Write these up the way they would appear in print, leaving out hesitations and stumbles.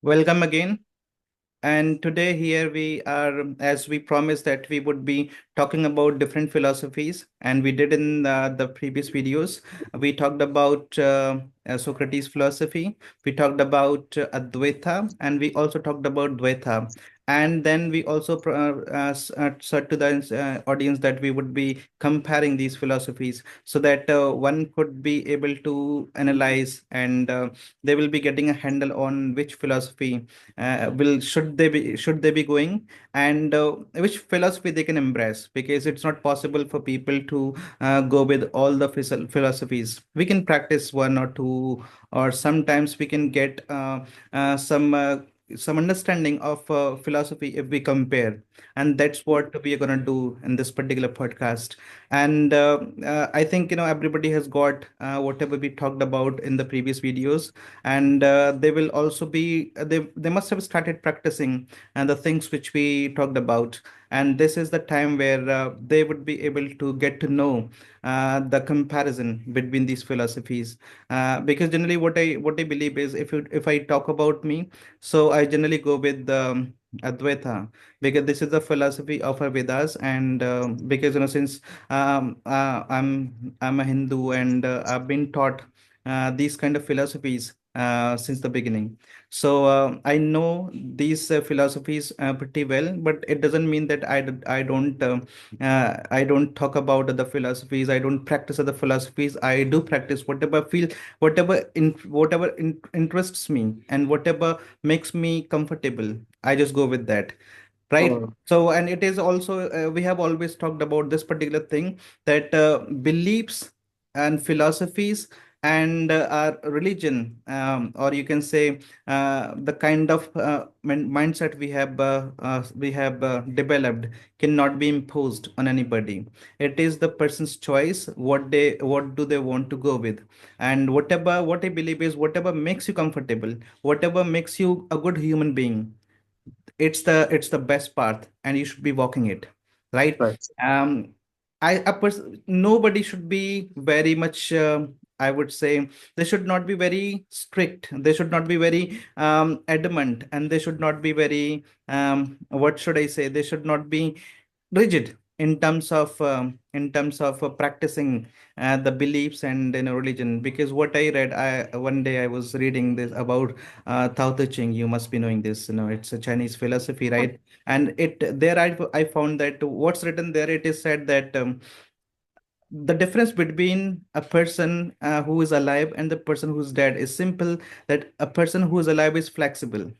Welcome again. And today, here we are, as we promised that we would be talking about different philosophies, and we did in the previous videos. We talked about Socrates' philosophy, we talked about Advaita, and we also talked about Dvaita. And then we also said to the audience that we would be comparing these philosophies so that one could be able to analyze and they will be getting a handle on which philosophy will should they be going and which philosophy they can embrace, because it's not possible for people to go with all the philosophies. We can practice one or two, or sometimes we can get some understanding of philosophy if we compare, and that's what we are going to do in this particular podcast. And I think everybody has got whatever we talked about in the previous videos, and they will also be they must have started practicing and the things which we talked about. And this is the time where they would be able to get to know the comparison between these philosophies, because generally what I believe is, if I talk about me, so I generally go with Advaita, because this is the philosophy of our Vedas. And because since I'm a Hindu, and I've been taught these kind of philosophies since the beginning. So I know these philosophies pretty well, but it doesn't mean that I don't talk about other philosophies. I don't practice other philosophies. I do practice whatever feel, whatever interests me, and whatever makes me comfortable. I just go with that, right? Mm, So, and it is also we have always talked about this particular thing, that beliefs and philosophies and our religion, or you can say the kind of mindset we have developed, cannot be imposed on anybody. It is the person's choice, what do they want to go with. And what I believe is, whatever makes you comfortable, whatever makes you a good human being, it's the best path, and you should be walking it, right? right, um Nobody should be very much, I would say, they should not be very strict, they should not be very adamant, and they should not be very, what should I say, they should not be rigid in terms of practicing the beliefs and religion. Because what I read, I one day I was reading this about Tao Te Ching. You must be knowing this. It's a Chinese philosophy, right? And I found that what's written there, it is said that the difference between a person who is alive and the person who's dead is simple, that a person who is alive is flexible,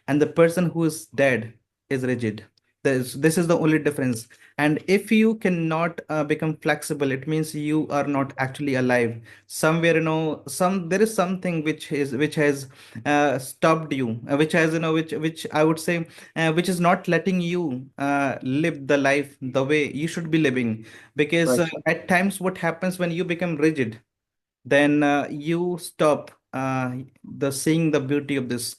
and the person who is dead is rigid. This is the only difference. And if you cannot become flexible, it means you are not actually alive. Somewhere, there is something which has stopped you, which has, which I would say, which is not letting you live the life the way you should be living. Because right. at times, what happens when you become rigid, then you stop the seeing the beauty of this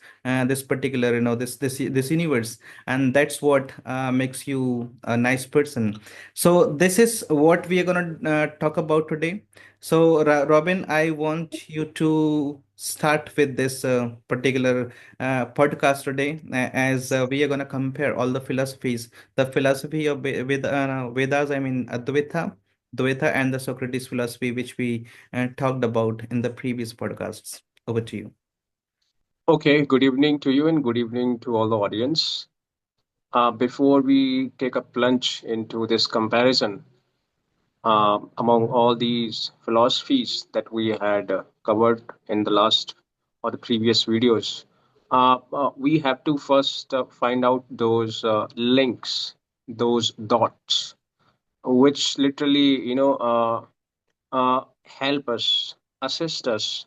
particular, this universe. And that's what makes you a nice person. So this is what we are going to talk about today. So Robin, I want you to start with this particular podcast today, as we are going to compare all the philosophies, the philosophy of Vedas, I mean Advaita, Dvaita, and the Socrates philosophy, which we talked about in the previous podcasts. Over to you. Okay, good evening to you and good evening to all the audience. Before we take a plunge into this comparison among all these philosophies that we had covered in the last or the previous videos, we have to first find out those links, those dots, which literally, help us, assist us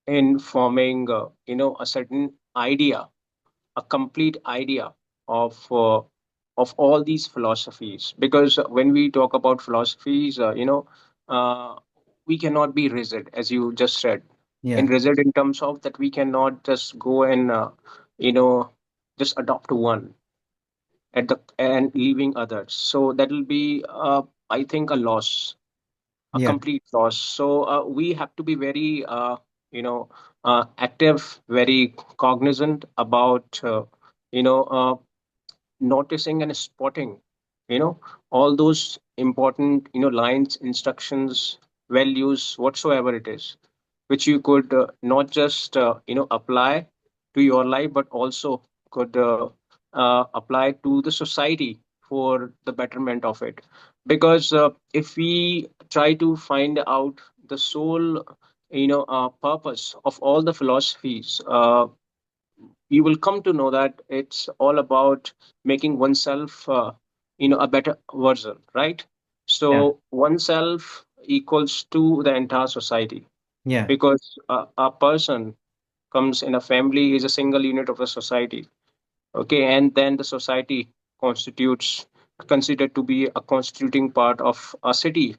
in forming a certain idea, a complete idea of of all these philosophies. Because when we talk about philosophies, uh, we cannot be rigid, as you just said, in Yeah, rigid in terms of that we cannot just go and you know just adopt one at the and leaving others. So that will be I think a loss, a yeah, complete loss. So we have to be very active, very cognizant about you know uh, noticing and spotting you know all those important lines, instructions, values, whatsoever it is, which you could not just apply to your life, but also could apply to the society for the betterment of it. Because if we try to find out the sole purpose of all the philosophies, you will come to know that it's all about making oneself a better version, right? Yeah. So oneself equals to the entire society, Yeah. because a person comes in a family, is a single unit of the society. Okay, and then the society constitutes considered to be a constituting part of a city,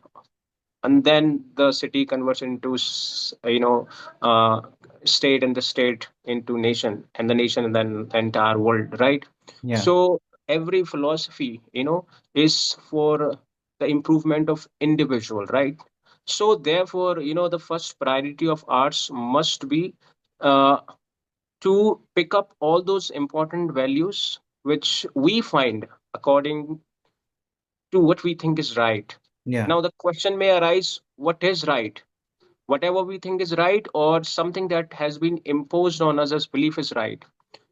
and then the city converts into uh, state, and the state into nation, and the nation, and then the entire world, right? Yeah. So every philosophy is for the improvement of individual, right? So therefore, the first priority of arts must be uh, to pick up all those important values which we find according to what we think is right. Yeah. Now the question may arise, what is right? Whatever we think is right, or something that has been imposed on us as belief is right?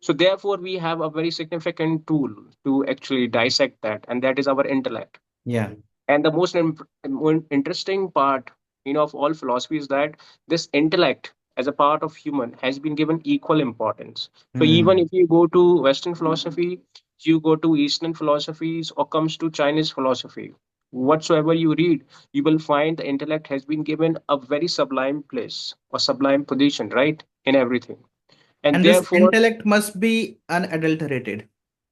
So therefore we have a very significant tool to actually dissect that, and that is our intellect. Yeah. And the most interesting part, of all philosophy is that this intellect, as a part of human, has been given equal importance. So even Hmm. if you go to Western philosophy, you go to Eastern philosophies, or comes to Chinese philosophy, whatsoever you read, you will find the intellect has been given a very sublime place or sublime position, right, in everything. And And this therefore, intellect must be unadulterated.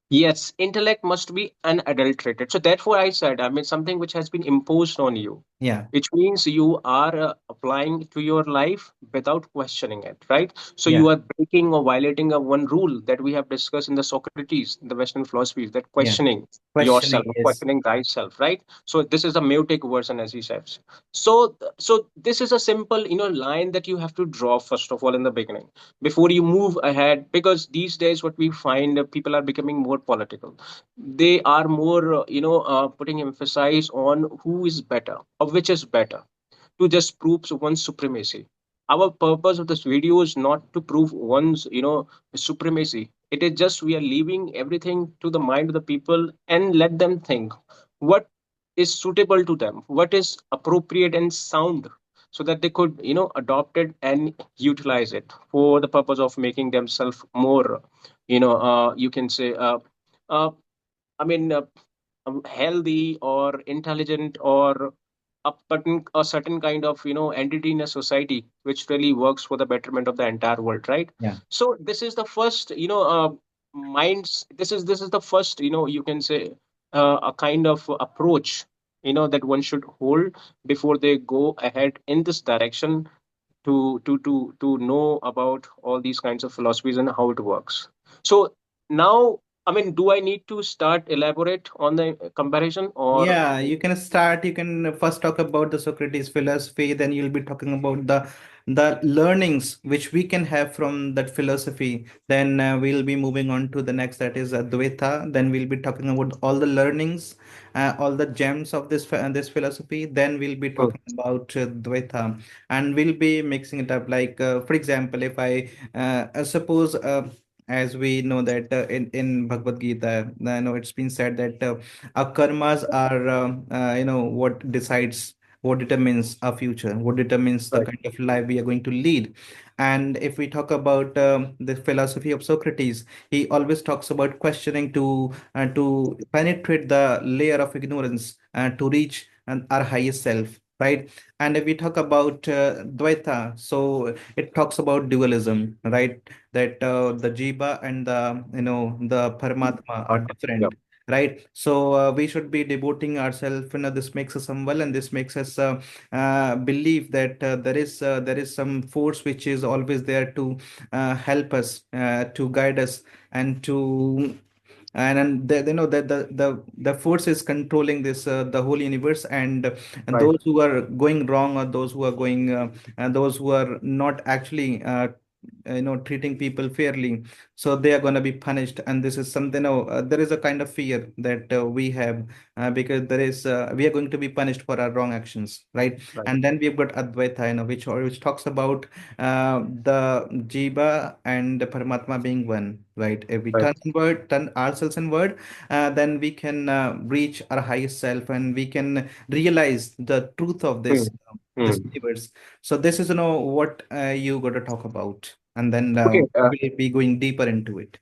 yes, intellect must be unadulterated. So therefore, I said, I mean, something which has been imposed on you, Yeah. which means you are applying to your life without questioning it, right? So you Yeah. are breaking or violating a one rule that we have discussed in the Socrates, the Western philosophies, that Yeah. questioning yourself Questioning, or yes. questioning thyself, right? So this is a myotic version, as he says. So this is a simple, line that you have to draw first of all in the beginning before you move ahead, because these days what we find, people are becoming more political. They are more putting emphasis on who is better or which is better, to just prove one's supremacy. Our purpose of this video is not to prove one's supremacy. It is just we are leaving everything to the mind of the people and let them think what is suitable to them, what is appropriate and sound, so that they could adopt it and utilize it for the purpose of making themselves more you can say uh, I mean healthy or intelligent, or a certain kind of entity in a society which really works for the betterment of the entire world, right? Yeah. So this is the first minds this is the first you can say a kind of approach that one should hold before they go ahead in this direction, to know about all these kinds of philosophies and how it works. So now, I mean, do I need to start elaborate on the comparison, or? Yeah, you can start. You can first talk about the Socrates philosophy, then you'll be talking about the learnings which we can have from that philosophy. Then we'll be moving on to the next, that is Advaita. Then we'll be talking about all the learnings, all the gems of this philosophy. Then we'll be Hmm. talking about Dvaita, and we'll be mixing it up. Like for example, if I suppose. As we know that in Bhagavad Gita, I know it's been said that our karmas are what decides, what determines our future, what determines the Right. kind of life we are going to lead. And if we talk about the philosophy of Socrates, he always talks about questioning to penetrate the layer of ignorance to reach our highest self, right? And if we talk about Dvaita, so it talks about dualism, right? That the jiva and the Paramatma are Yeah. different, right? So we should be devoting ourselves. This makes us humble, and this makes us believe that there is some force which is always there to help us, to guide us, and and they know that the force is controlling this the whole universe, and Right. those who are going wrong, or those who are going and those who are not actually treating people fairly, so they are going to be punished. And this is something, there is a kind of fear that we have, because there is we are going to be punished for our wrong actions, right? Right. And then we've got Advaita, which talks about the Jiva and the Paramatma being one, right? If we Right. turn ourselves inward, then we can reach our highest self, and we can realize the truth of Hmm. this Hmm. universe. So this is what you got to talk about, and then Okay. we'll be going deeper into it.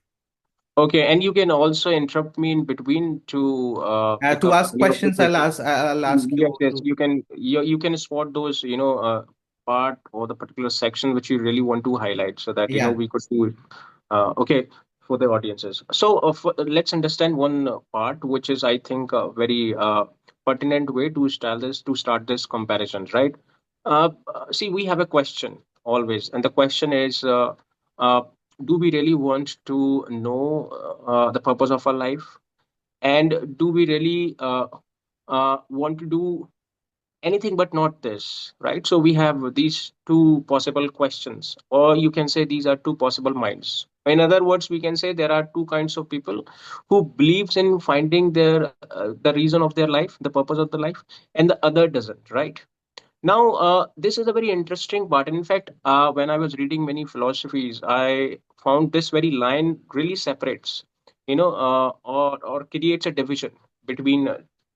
Okay, and you can also interrupt me in between to pick To up, ask questions, I'll ask yes, you yes, to. you can spot those, part or the particular section which you really want to highlight, so that Yeah, we could do it. Okay, for the audiences. So let's understand one part, which is, I think, a very pertinent way to start this comparison, right? See, we have a question always, and the question is, uh, do we really want to know the purpose of our life, and do we really want to do anything but not this, right? So we have these two possible questions, or you can say these are two possible minds. In other words, we can say there are two kinds of people who believes in finding the reason of their life, the purpose of the life, and the other doesn't, right? Now, this is a very interesting part. In fact, when I was reading many philosophies, I found this very line really separates, or creates a division between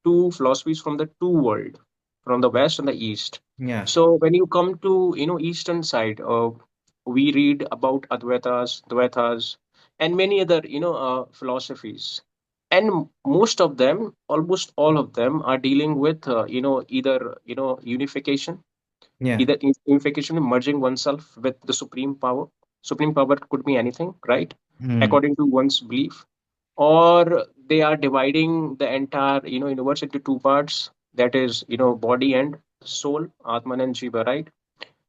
two philosophies from the two world, from the West and the East. yeah, So when you come to, Eastern side, we read about Advaitas, Dvaitas, and many other, philosophies, and most of them, almost all of them, are dealing with either unification, yeah. either unification, merging oneself with the supreme power. Supreme power could be anything, right, Hmm. according to one's belief. Or they are dividing the entire universe into two parts, that is, body and soul, atman and jiva, right?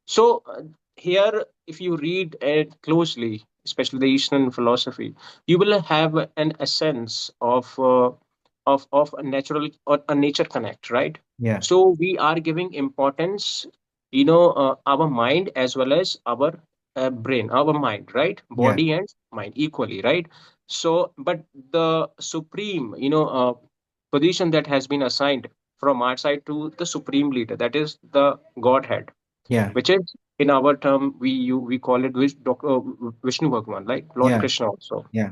So here, if you read it closely, especially the Eastern philosophy, you will have an essence of a natural or a nature connect, right? Yeah, So we are giving importance, our mind as well as our brain, our mind, right? yeah, Body and mind equally, right? So, but the supreme, position that has been assigned from our side to the supreme leader, that is the Godhead, yeah, which is in our term we call it Vishnu Bhagwan, like Lord yeah, Krishna also. yeah,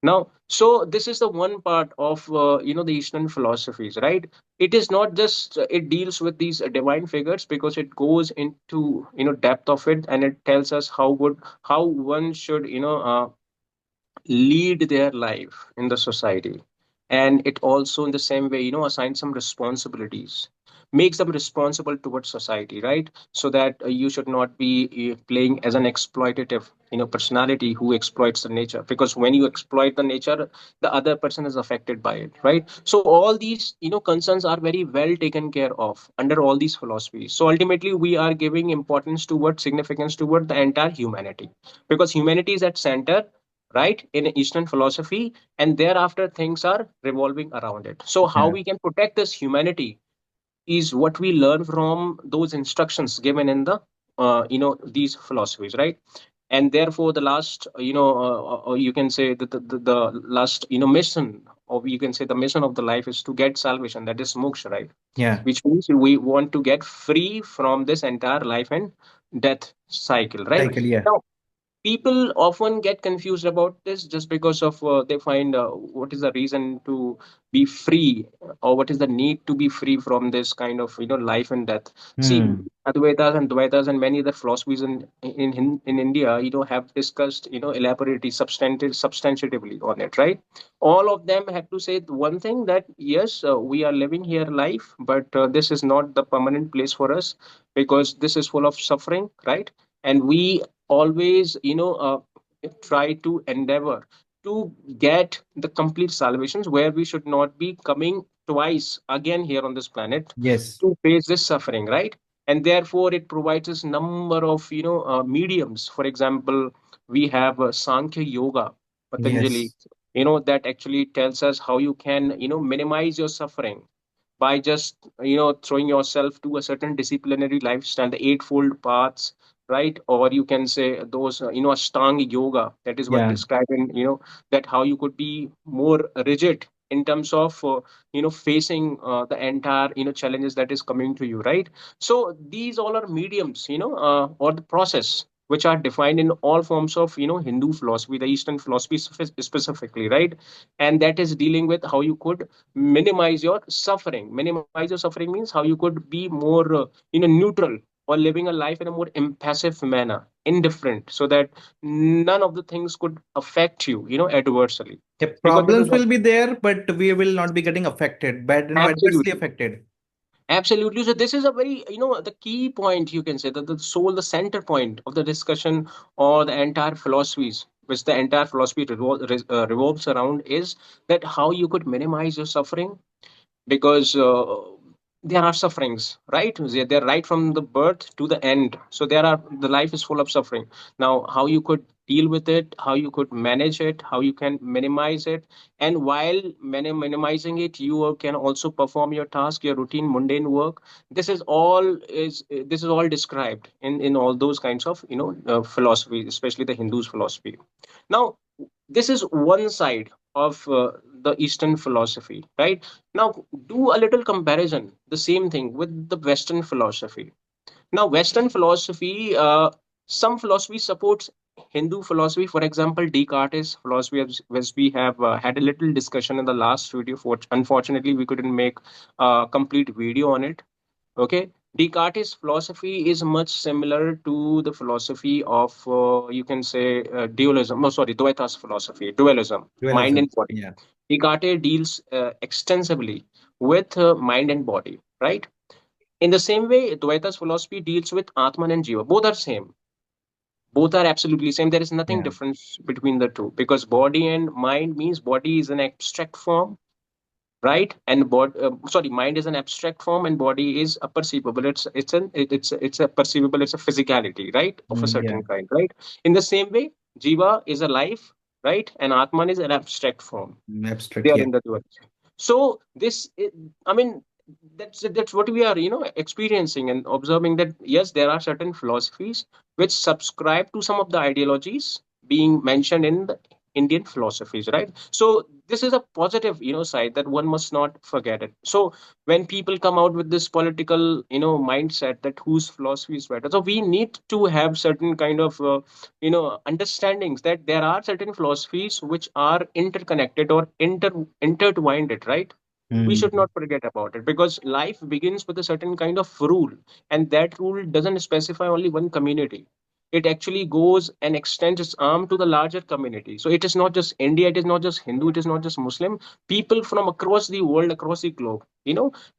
Now, so this is the one part of the Eastern philosophies, right? It is not just it deals with these divine figures, because it goes into depth of it, and it tells us how one should lead their life in the society. And it also in the same way assigns some responsibilities, makes them responsible towards society, right? So that you should not be playing as an exploitative personality who exploits the nature, because when you exploit the nature, the other person is affected by it, right? So all these concerns are very well taken care of under all these philosophies. So ultimately we are giving importance toward significance toward the entire humanity, because humanity is at center, right, in Eastern philosophy, and thereafter things are revolving around it. So how yeah, we can protect this humanity is what we learn from those instructions given in the these philosophies, right? And therefore the last or you can say the last mission, or you can say the mission of the life is to get salvation, that is moksha, right? yeah. Which means we want to get free from this entire life and death cycle, right? Cycle, yeah, Now, people often get confused about this, just because of they find what is the reason to be free, or what is the need to be free from this kind of life and death. See, hmm, Advaitas and Dvaitas and many other philosophies in India have discussed elaborately, substantively on it, right? All of them have to say one thing, that yes, we are living here life, but this is not the permanent place for us, because this is full of suffering, right? And we always try to endeavor to get the complete salvations, where we should not be coming twice again here on this planet yes, to face this suffering, right? And therefore it provides us number of mediums. For example, we have Sankhya Yoga, Patanjali, yes, that actually tells us how you can minimize your suffering by just throwing yourself to a certain disciplinary lifestyle, the eightfold paths, right? Or you can say those ashtanga yoga, that is what Yeah. described in that how you could be more rigid in terms of facing the entire challenges that is coming to you, right? So these all are mediums, or the process which are defined in all forms of Hindu philosophy, the Eastern philosophy specifically, right? And that is dealing with how you could minimize your suffering. Minimize your suffering means how you could be more neutral, or living a life in a more impassive manner, indifferent, so that none of the things could affect you adversely, Yeah, because this is problems what. will be there, but we will not be getting affected, bad, adversely Absolutely. affected. Absolutely. So this is a very, the key point, you can say, that the soul, the center point of the discussion, or the entire philosophies, which the entire philosophy revolves around, is that how you could minimize your suffering, because there are sufferings, right? They're right from the birth to the end. So the life is full of suffering. Now, how you could deal with it, how you could manage it, how you can minimize it, and while minimizing it, you can also perform your task, your routine, mundane work. This is all described in all those kinds of philosophy, especially the Hindus' philosophy. Now, this is one side of the Eastern philosophy, right? Now, do a little comparison, the same thing with the Western philosophy. Now, Western philosophy, some philosophy supports Hindu philosophy. For example, Descartes' philosophy, as we have had a little discussion in the last video. Unfortunately, we couldn't make a complete video on it. Okay, Descartes' philosophy is much similar to the philosophy of, you can say, dualism. No, sorry, Dvaita's philosophy, dualism, mind Dualism. and body. Yeah. Descartes deals extensively with mind and body, right? In the same way, Dvaita's philosophy deals with Atman and Jiva. Both are same. Both are absolutely same. There is nothing Yeah. difference between the two, because body and mind means body is an abstract form, right? And mind is an abstract form, and body is a perceivable. It's a perceivable. It's a physicality, right, of a Yeah. certain kind, right? In the same way, Jiva is a life, right, and Atman is an abstract form. They Abstract. are Yeah. in the duality. So I mean, that's what we are experiencing and observing, that yes, there are certain philosophies which subscribe to some of the ideologies being mentioned in the Indian philosophies, right? So this is a positive side that one must not forget it. So when people come out with this political mindset that whose philosophy is better, so we need to have certain kind of understandings that there are certain philosophies which are interconnected or intertwined, right? We should Hmm. not forget about it, because life begins with a certain kind of rule, and that rule doesn't specify only one community. It actually goes and extends its arm to the larger community. So it is not just India, it is not just Hindu, it is not just Muslim. People from across the world, across the globe,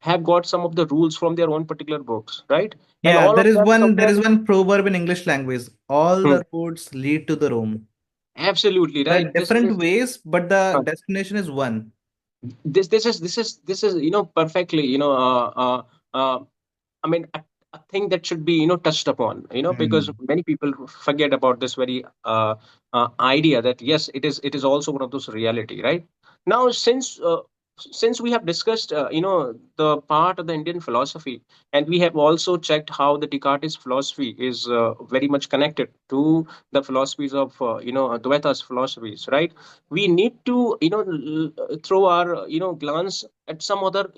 have got some of the rules from their own particular books, right? And Yeah. all There of is them one. There somewhere. is one proverb in English language. All Hmm, the roads lead to the Rome. absolutely There are right. this different this ways, but the destination is one. this is perfectly I mean, a thing that should be touched upon, because Hmm. many people forget about this very idea that yes, it is also one of those reality, right? Now, since we have discussed the part of the Indian philosophy, and we have also checked how the Descartes philosophy is very much connected to the philosophies of Advaita's philosophies, right? We need to throw our glance at some other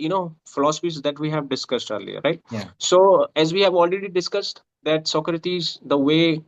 philosophies that we have discussed earlier, right? Yeah. So as we have already discussed, that Socrates, the way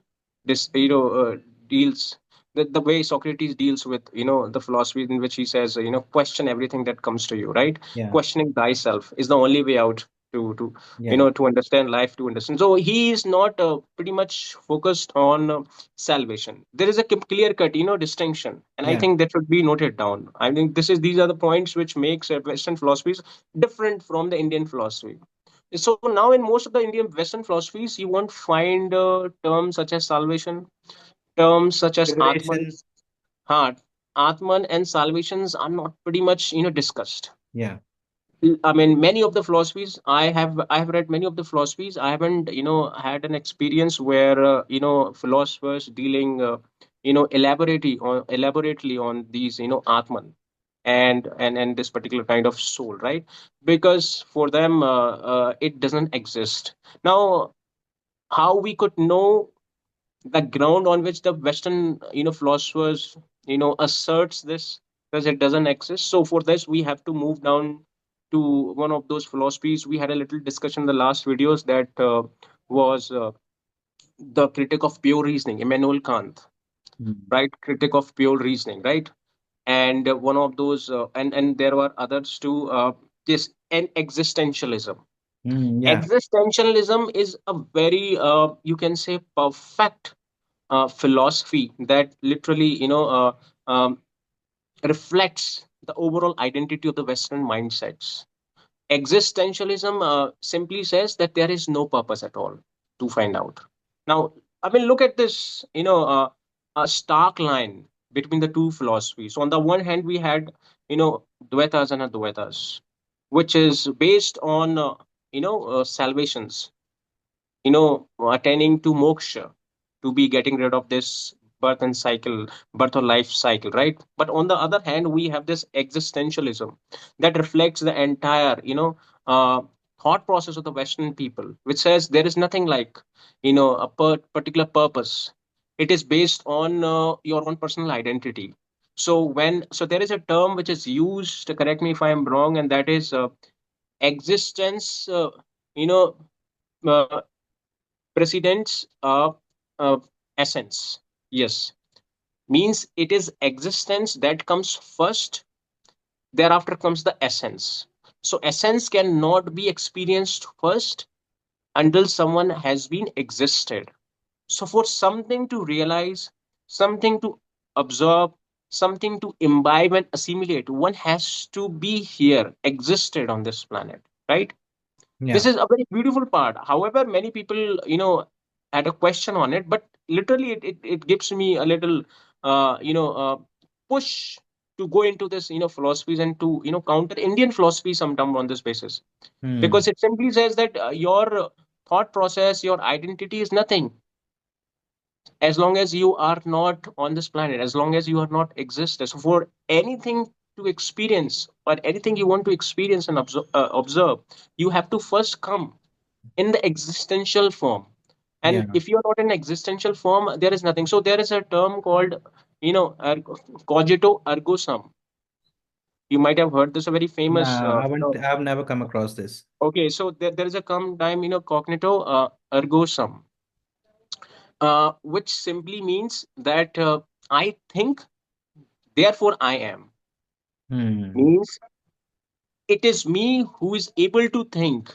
this deals, the way Socrates deals with the philosophy, in which he says question everything that comes to you, right? Yeah. Questioning thyself is the only way out to Yeah. to understand life, to understand. So he is not pretty much focused on salvation. There is a clear cut distinction, and I Yeah. think that should be noted down. I think these are the points which makes Western philosophies different from the Indian philosophy. So now in most of the Indian Western philosophies, you won't find terms such as salvation, terms such as Atman. Liberation. Atman and salvations are not pretty much discussed. Yeah. I mean, many of the philosophies I have read many of the philosophies. I haven't had an experience where philosophers dealing elaborately on these, Atman and this particular kind of soul, right? Because for them, it doesn't exist. Now, how we could know the ground on which the Western, philosophers, asserts this, because it doesn't exist. So for this, we have to move down to one of those philosophies. We had a little discussion in the last videos that was the critic of pure reasoning, Immanuel Kant, Mm. right? Critic of pure reasoning, right? And one of those, and there were others too. This and existentialism. Mm, yeah. Existentialism is a very, you can say, perfect philosophy that literally, reflects the overall identity of the Western mindsets. Existentialism simply says that there is no purpose at all to find out. Now, I mean, look at this, a stark line between the two philosophies. So on the one hand, we had, Dvaitas and Advaitas, which is based on, salvations, attaining to moksha, to be getting rid of this birth or life cycle, right? But on the other hand, we have this existentialism that reflects the entire, thought process of the Western people, which says there is nothing like, a particular purpose. It is based on your own personal identity. So there is a term which is used, correct me if I am wrong, and that is existence, you know, uh, precedence essence. Yes, means it is existence that comes first, thereafter comes the essence. So essence cannot be experienced first until someone has been existed. So for something to realize, something to observe, something to imbibe and assimilate, one has to be here, existed on this planet, right? This Yeah. is a very beautiful part. However, many people, had a question on it, but literally it gives me a little, push to go into this, philosophies, and to, counter Indian philosophy sometime on this basis, because Mm. it simply says that your thought process, your identity is nothing as long as you are not on this planet, as long as you are not existed. So for anything to experience, or anything you want to experience and observe, you have to first come in the existential form. And Yeah. if you're not in existential form, there is nothing. So there is a term called, cogito ergo sum. You might have heard this, a very famous, Nah, I haven't. I've never come across this. okay, so there is a come time, cognito ergo sum, which simply means that I think, therefore I am. Hmm. Means it is me who is able to think,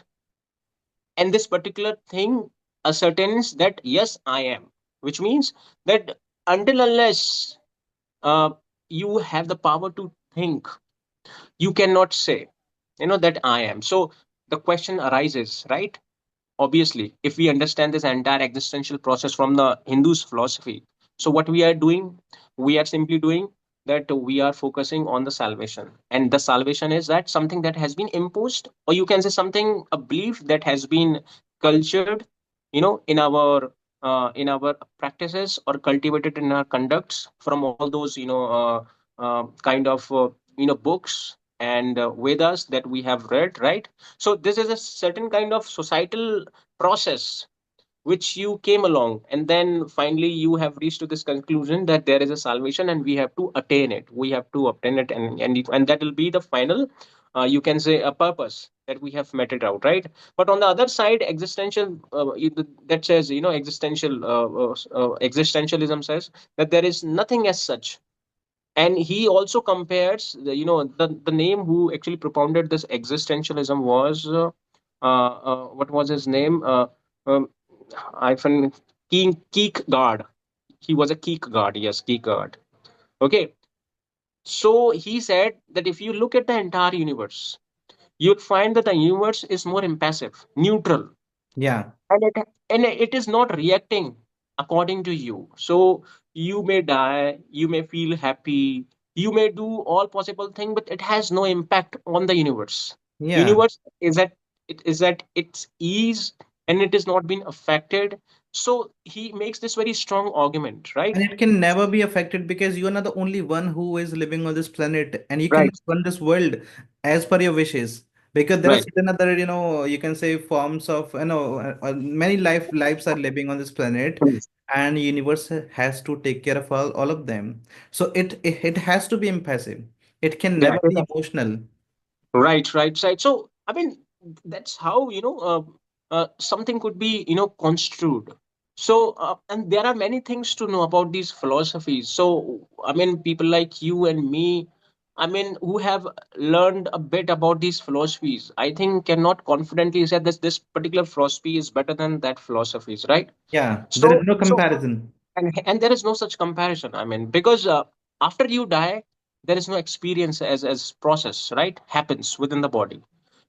and this particular thing ascertains that yes, I am, which means that until unless uh, you have the power to think, you cannot say, that I am. So the question arises, right? Obviously, if we understand this entire existential process from the Hindus' philosophy, so what we are doing, we are simply doing that we are focusing on the salvation. And the salvation is that something that has been imposed, or you can say something, a belief that has been cultured, in our practices, or cultivated in our conducts from all those, kind of, books and Vedas that we have read, right? So this is a certain kind of societal process which you came along, and then finally you have reached to this conclusion that there is a salvation and we have to attain it, we have to obtain it, and that will be the final, you can say, a purpose that we have met it out, right? But on the other side, existential, that says, existentialism says that there is nothing as such. And he also compares the name who actually propounded this existentialism was, what was his name, um, I find Kierkegaard. He was a Kierkegaard, yes, Kierkegaard. Okay, so he said that if you look at the entire universe, you'd find that the universe is more impassive, neutral, Yeah. and it is not reacting according to you. So you may die, you may feel happy, you may do all possible things, but it has no impact on the universe. Yeah. Universe is at its ease, and it is not being affected. So he makes this very strong argument, right? And it can never be affected because you are not the only one who is living on this planet, and you cannot Right, run this world as per your wishes. Because there are right. certain other, you can say forms of, many lives are living on this planet, Mm. and universe has to take care of all of them. So it has to be impassive. It can Yeah, never be emotional. right, right, right. So, I mean, that's how, something could be, construed. So, and there are many things to know about these philosophies. So, I mean, people like you and me, I mean, who have learned a bit about these philosophies, I think cannot confidently say that this particular philosophy is better than that philosophies, right? Yeah, there is So, no so comparison. and there is no such comparison, I mean, because after you die there is no experience as process, right, happens within the body.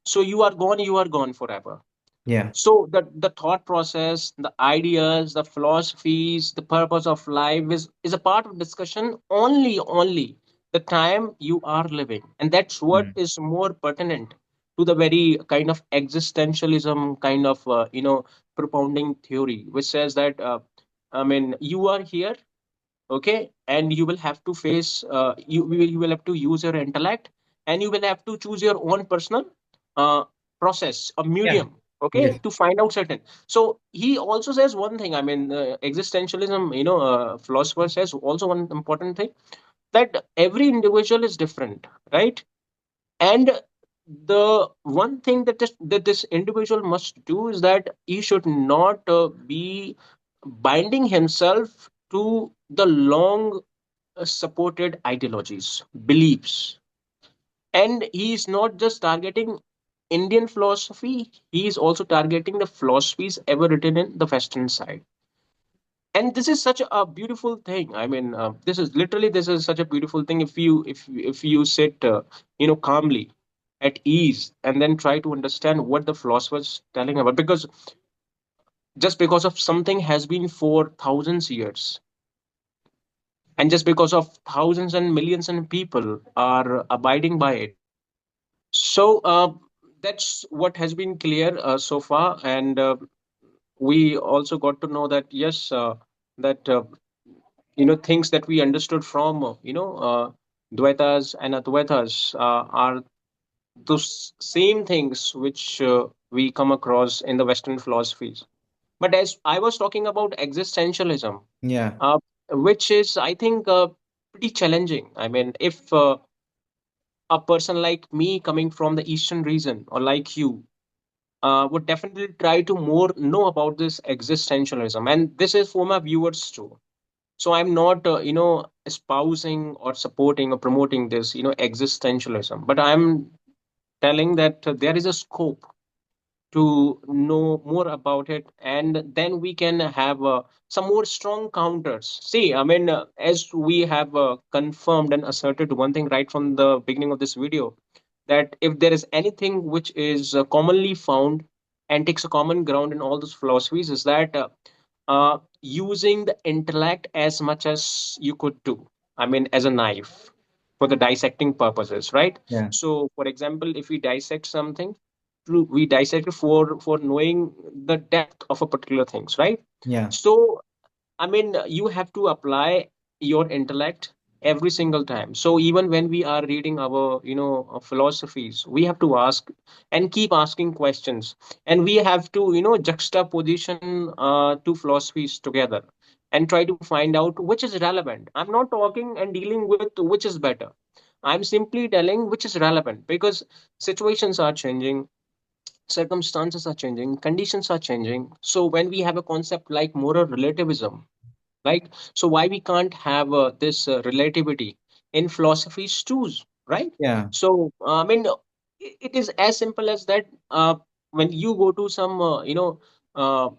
So you are gone forever. Yeah, So the thought process, the ideas, the philosophies, the purpose of life is a part of discussion only the time you are living, and that's what mm. is more pertinent to the very kind of existentialism kind of propounding theory, which says that I mean, you are here, okay, and you will have to face you will have to use your intellect, and you will have to choose your own personal uh, process, a Yeah, medium, okay, yes, to find out certain. So he also says one thing. I mean, existentialism, philosopher says also one important thing, that every individual is different, right? And the one thing that this individual must do is that he should not be binding himself to the long supported ideologies, beliefs. And he is not just targeting Indian philosophy, he is also targeting the philosophies ever written in the Western side. And this is such a beautiful thing. I mean, this is such a beautiful thing if you sit calmly at ease and then try to understand what the philosopher's telling about, because just because of something has been for thousands years, and just because of thousands and millions and people are abiding by it. So that's what has been clear so far. And we also got to know that yes, that things that we understood from Dvaitas and Advaitas are those same things which we come across in the Western philosophies. But as I was talking about existentialism, yeah, uh, which is, I think, pretty challenging. I mean, if a person like me coming from the Eastern region, or like you, would definitely try to more know about this existentialism, and this is for my viewers too. So I'm not espousing or supporting or promoting this existentialism, but I'm telling that there is a scope to know more about it, and then we can have some more strong counters. See, I mean, as we have confirmed and asserted one thing right from the beginning of this video, that if there is anything which is commonly found and takes a common ground in all those philosophies, is that using the intellect as much as you could do. I mean, as a knife for the dissecting purposes, right? yeah, So, for example, if we dissect something, we dissect it for knowing the depth of a particular things, right? yeah, So I mean, you have to apply your intellect every single time. So even when we are reading our, philosophies, we have to ask and keep asking questions, and we have to, juxtaposition two philosophies together and try to find out which is relevant. I'm not talking and dealing with which is better. I'm simply telling which is relevant, because situations are changing, circumstances are changing, conditions are changing. So when we have a concept like moral relativism, right? So why we can't have this relativity in philosophies too, right? yeah, So I mean, it is as simple as that. When you go to some, uh, you know, uh,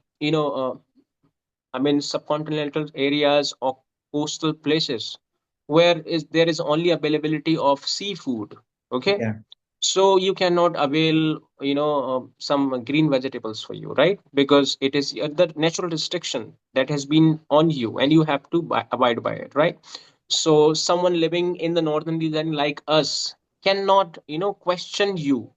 I mean, subcontinental areas or coastal places where is there is only availability of seafood, okay? yeah, So you cannot avail some green vegetables for you, right? Because it is the natural restriction that has been on you, and you have to abide by it, right? So someone living in the northern region like us cannot question you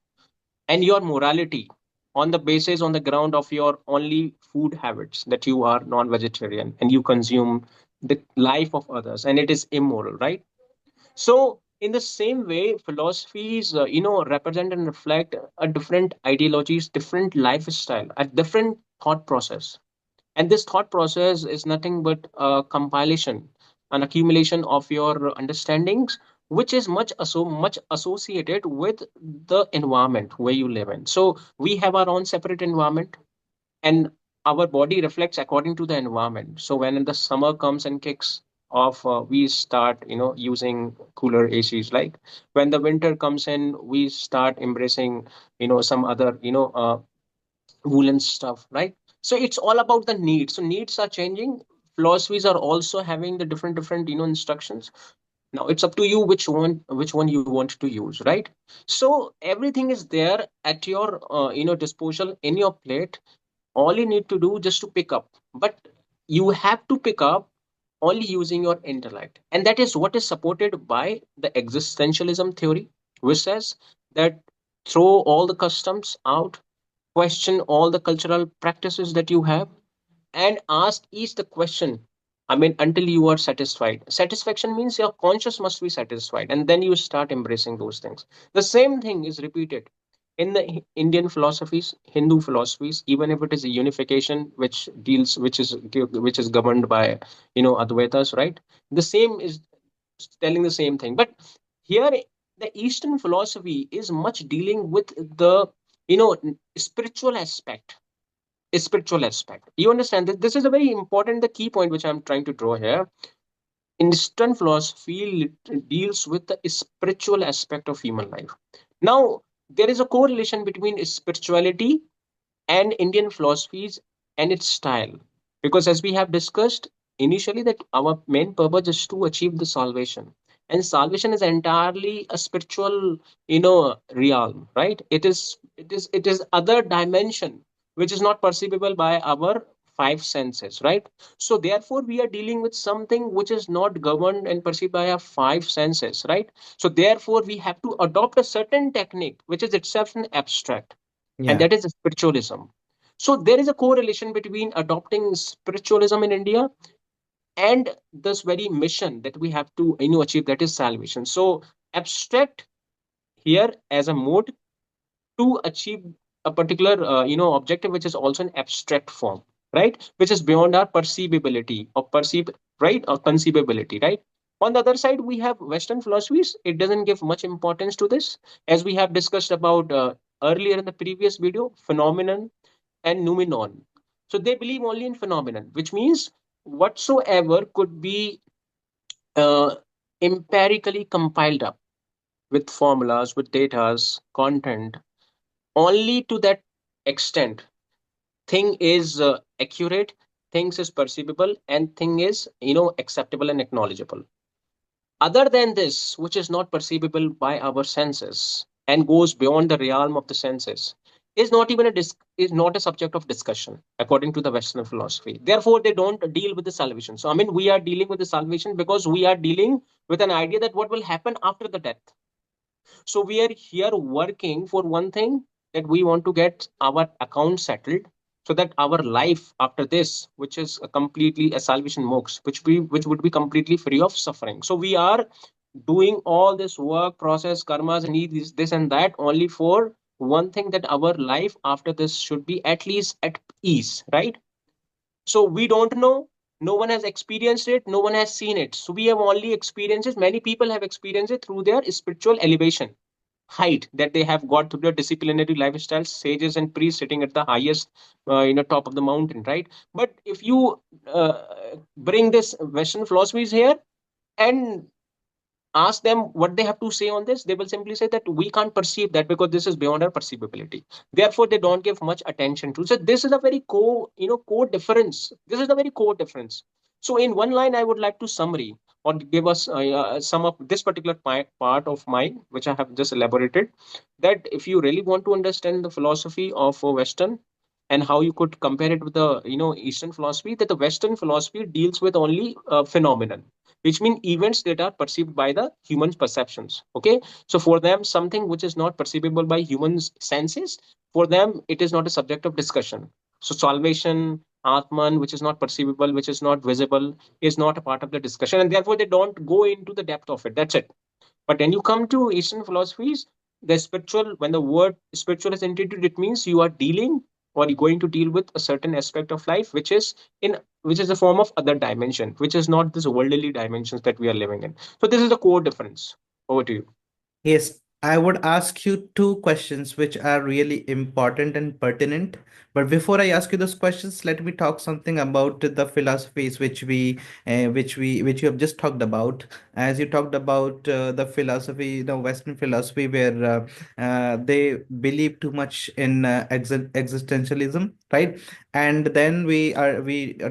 and your morality, on the basis, on the ground of your only food habits, that you are non-vegetarian and you consume the life of others, and it is immoral, right? So in the same way, philosophies, represent and reflect a different ideologies, different lifestyle, a different thought process. And this thought process is nothing but a compilation, an accumulation of your understandings, which is much associated with the environment where you live in. So we have our own separate environment, and our body reflects according to the environment. So when the summer comes and kicks off, we start using cooler ACs. Like when the winter comes in, we start embracing some other woolen stuff, right? So it's all about the needs. So needs are changing. Philosophies are also having the different instructions. Now it's up to you which one you want to use, right? So everything is there at your disposal in your plate. All you need to do just to pick up, but you have to pick up only using your intellect, and that is what is supported by the existentialism theory, which says that throw all the customs out, question all the cultural practices that you have, and ask each the question, I mean, until you are satisfied. Satisfaction means your conscious must be satisfied, and then you start embracing those things. The same thing is repeated in the Indian philosophies, Hindu philosophies, even if it is a unification which is governed by Advaitas, right? The same is telling the same thing. But here the Eastern philosophy is much dealing with the spiritual aspect. Spiritual aspect. You understand that this is a very important, the key point which I'm trying to draw here. Eastern philosophy deals with the spiritual aspect of human life. Now, there is a correlation between spirituality and Indian philosophies and its style. Because as we have discussed initially, that our main purpose is to achieve the salvation. And salvation is entirely a spiritual, realm, right? It is other dimension which is not perceivable by our five senses, right? So therefore we are dealing with something which is not governed and perceived by our five senses, right? So therefore we have to adopt a certain technique which is itself an abstract, and Yeah. that is spiritualism. So there is a correlation between adopting spiritualism in India and this very mission that we have to achieve, that is salvation. So abstract here as a mode to achieve a particular objective, which is also an abstract form, right, which is beyond our perceivability or perceive, right, or conceivability, right? On the other side, we have Western philosophies. It doesn't give much importance to this, as we have discussed about earlier in the previous video, phenomenon and noumenon. So they believe only in phenomenon, which means whatsoever could be uh, empirically compiled up with formulas, with datas, content, only to that extent thing is accurate, things is perceivable, and thing is acceptable and acknowledgeable. Other than this, which is not perceivable by our senses and goes beyond the realm of the senses, is not even is not a subject of discussion according to the Western philosophy. Therefore they don't deal with the salvation. So I mean, we are dealing with the salvation because we are dealing with an idea that what will happen after the death. So we are here working for one thing, that we want to get our account settled, so that our life after this, which is a completely a salvation moksha, which would be completely free of suffering. So we are doing all this work, process, karmas, and this and that only for one thing, that our life after this should be at least at ease, right? So we don't know. No one has experienced it. No one has seen it. So we have only experiences. Many people have experienced it through their spiritual elevation height that they have got through their disciplinary lifestyle, sages and priests sitting at the highest top of the mountain, right? But if you bring this Western philosophies here and ask them what they have to say on this, they will simply say that we can't perceive that because this is beyond our perceivability. Therefore they don't give much attention to. So this is a very core difference. This is a very core difference. So in one line I would like to summary or give us some of this particular part of mine which I have just elaborated, that if you really want to understand the philosophy of Western and how you could compare it with the Eastern philosophy, that the Western philosophy deals with only phenomenon, which mean events that are perceived by the human perceptions. Okay, so for them, something which is not perceivable by humans' senses, for them it is not a subject of discussion. So salvation, Atman, which is not perceivable, which is not visible, is not a part of the discussion, and therefore they don't go into the depth of it. That's it. But when you come to Eastern philosophies, the spiritual, when the word spiritual is introduced, it means you are dealing or you're going to deal with a certain aspect of life which is a form of other dimension, which is not this worldly dimensions that we are living in. So this is the core difference. Over to you. Yes, I would ask you two questions which are really important and pertinent. But before I ask you those questions, let me talk something about the philosophies which you have just talked about. As you talked about the philosophy, the Western philosophy, where they believe too much in existentialism, right? And then we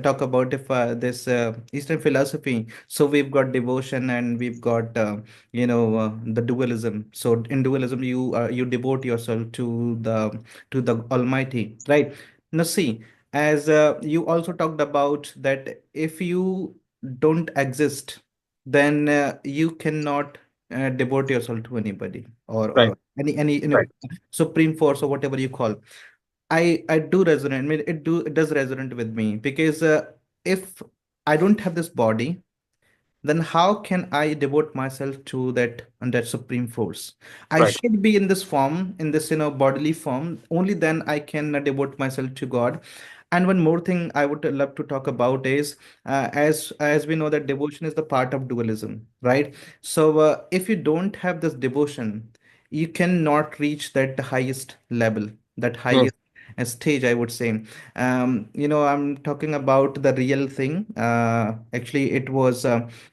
talk about if this Eastern philosophy. So we've got devotion and we've got the dualism. So in dualism you devote yourself to the almighty, right? Now see, as you also talked about that if you don't exist, then you cannot devote yourself to anybody, Right. or any supreme force or whatever you call. I do resonate. I mean, it does resonate with me, because if I don't have this body, then how can I devote myself to that supreme force? I Right. should be in this form, in this bodily form. Only then I can devote myself to God. And one more thing I would love to talk about is, as we know that devotion is the part of dualism, right? So if you don't have this devotion, you cannot reach that highest level, that Mm. highest stage, I would say. I'm talking about the real thing. Actually, it was.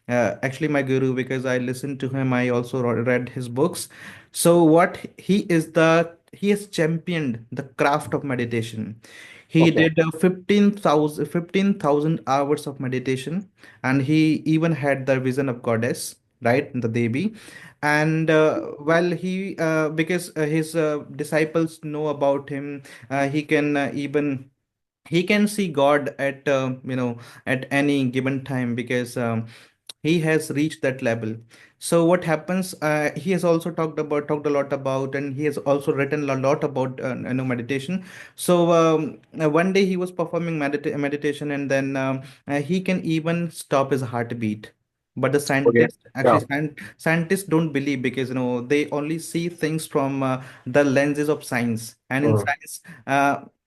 Actually my guru, because I listened to him. I also read his books. So what he has championed the craft of meditation. He Okay. did 15,000 hours of meditation, and he even had the vision of goddess, right, the Devi. And while he because his disciples know about him, he can see God at at any given time, because he has reached that level. So what happens, he has also talked a lot about, and he has also written a lot about meditation. So one day he was performing meditation, and then he can even stop his heartbeat. But the Okay. scientists, Yeah. actually scientists don't believe, because they only see things from the lenses of science, and in Mm. science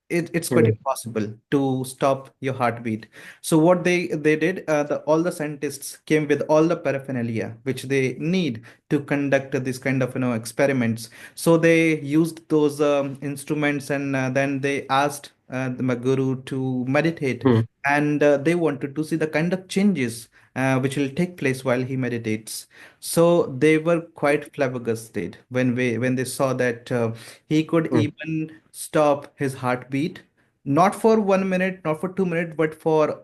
it's quite Mm. impossible to stop your heartbeat. So what they did, all the scientists came with all the paraphernalia which they need to conduct this kind of experiments. So they used those instruments, and then they asked the guru to meditate, Mm. and they wanted to see the kind of changes which will take place while he meditates. So they were quite flabbergasted when they saw that he could Mm. even stop his heartbeat, not for 1 minute, not for 2 minutes, but for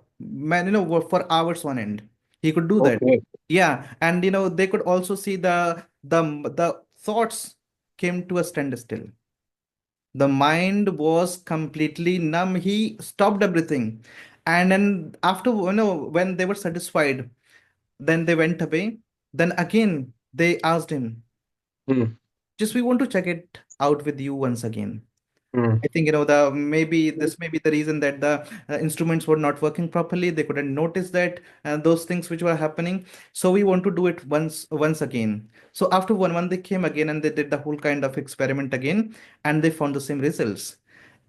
for hours on end. He could do that. Okay. Yeah, and they could also see the thoughts came to a standstill. The mind was completely numb. He stopped everything, and then after when they were satisfied, then they went away. Then again they asked him, Mm. just we want to check it out with you once again. Mm. I think the maybe this may be the reason that the instruments were not working properly. They couldn't notice that those things which were happening. So we want to do it once again. So after 1 month, they came again and they did the whole kind of experiment again, and they found the same results.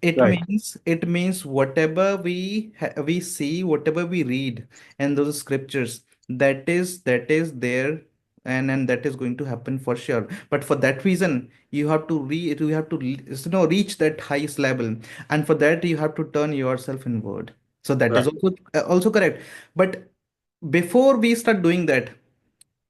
Right. It means whatever we see, whatever we read in those scriptures, that is there, and that is going to happen for sure. But for that reason, you have to reach that highest level, and for that you have to turn yourself inward. So that is Right. also correct. But before we start doing that,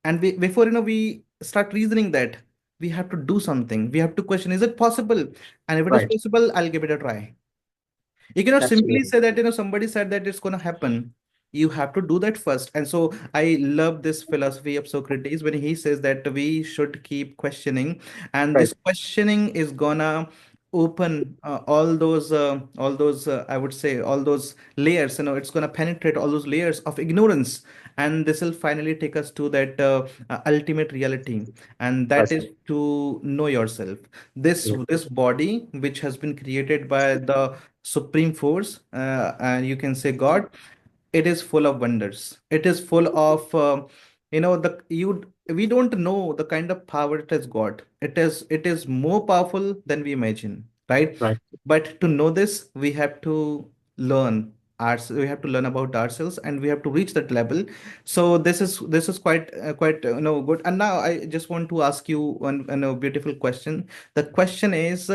and before we start reasoning that, we have to do something. We have to question, is it possible? And if it is Right. possible, I'll give it a try. You cannot simply Absolutely. say that somebody said that it's going to happen. You have to do that first. And so I love this philosophy of Socrates when he says that we should keep questioning, and Right. this questioning is gonna open all those I would say all those layers, it's going to penetrate all those layers of ignorance, and this will finally take us to that ultimate reality, and that That's is right. to know yourself. Yeah. This body which has been created by the supreme force, and you can say God, it is full of wonders. It is full of the you we don't know the kind of power it has got. It is more powerful than we imagine, right? Right. But to know this, learn we have to learn about ourselves, and we have to reach that level. So this is quite good. And now I just want to ask you one beautiful question. The question is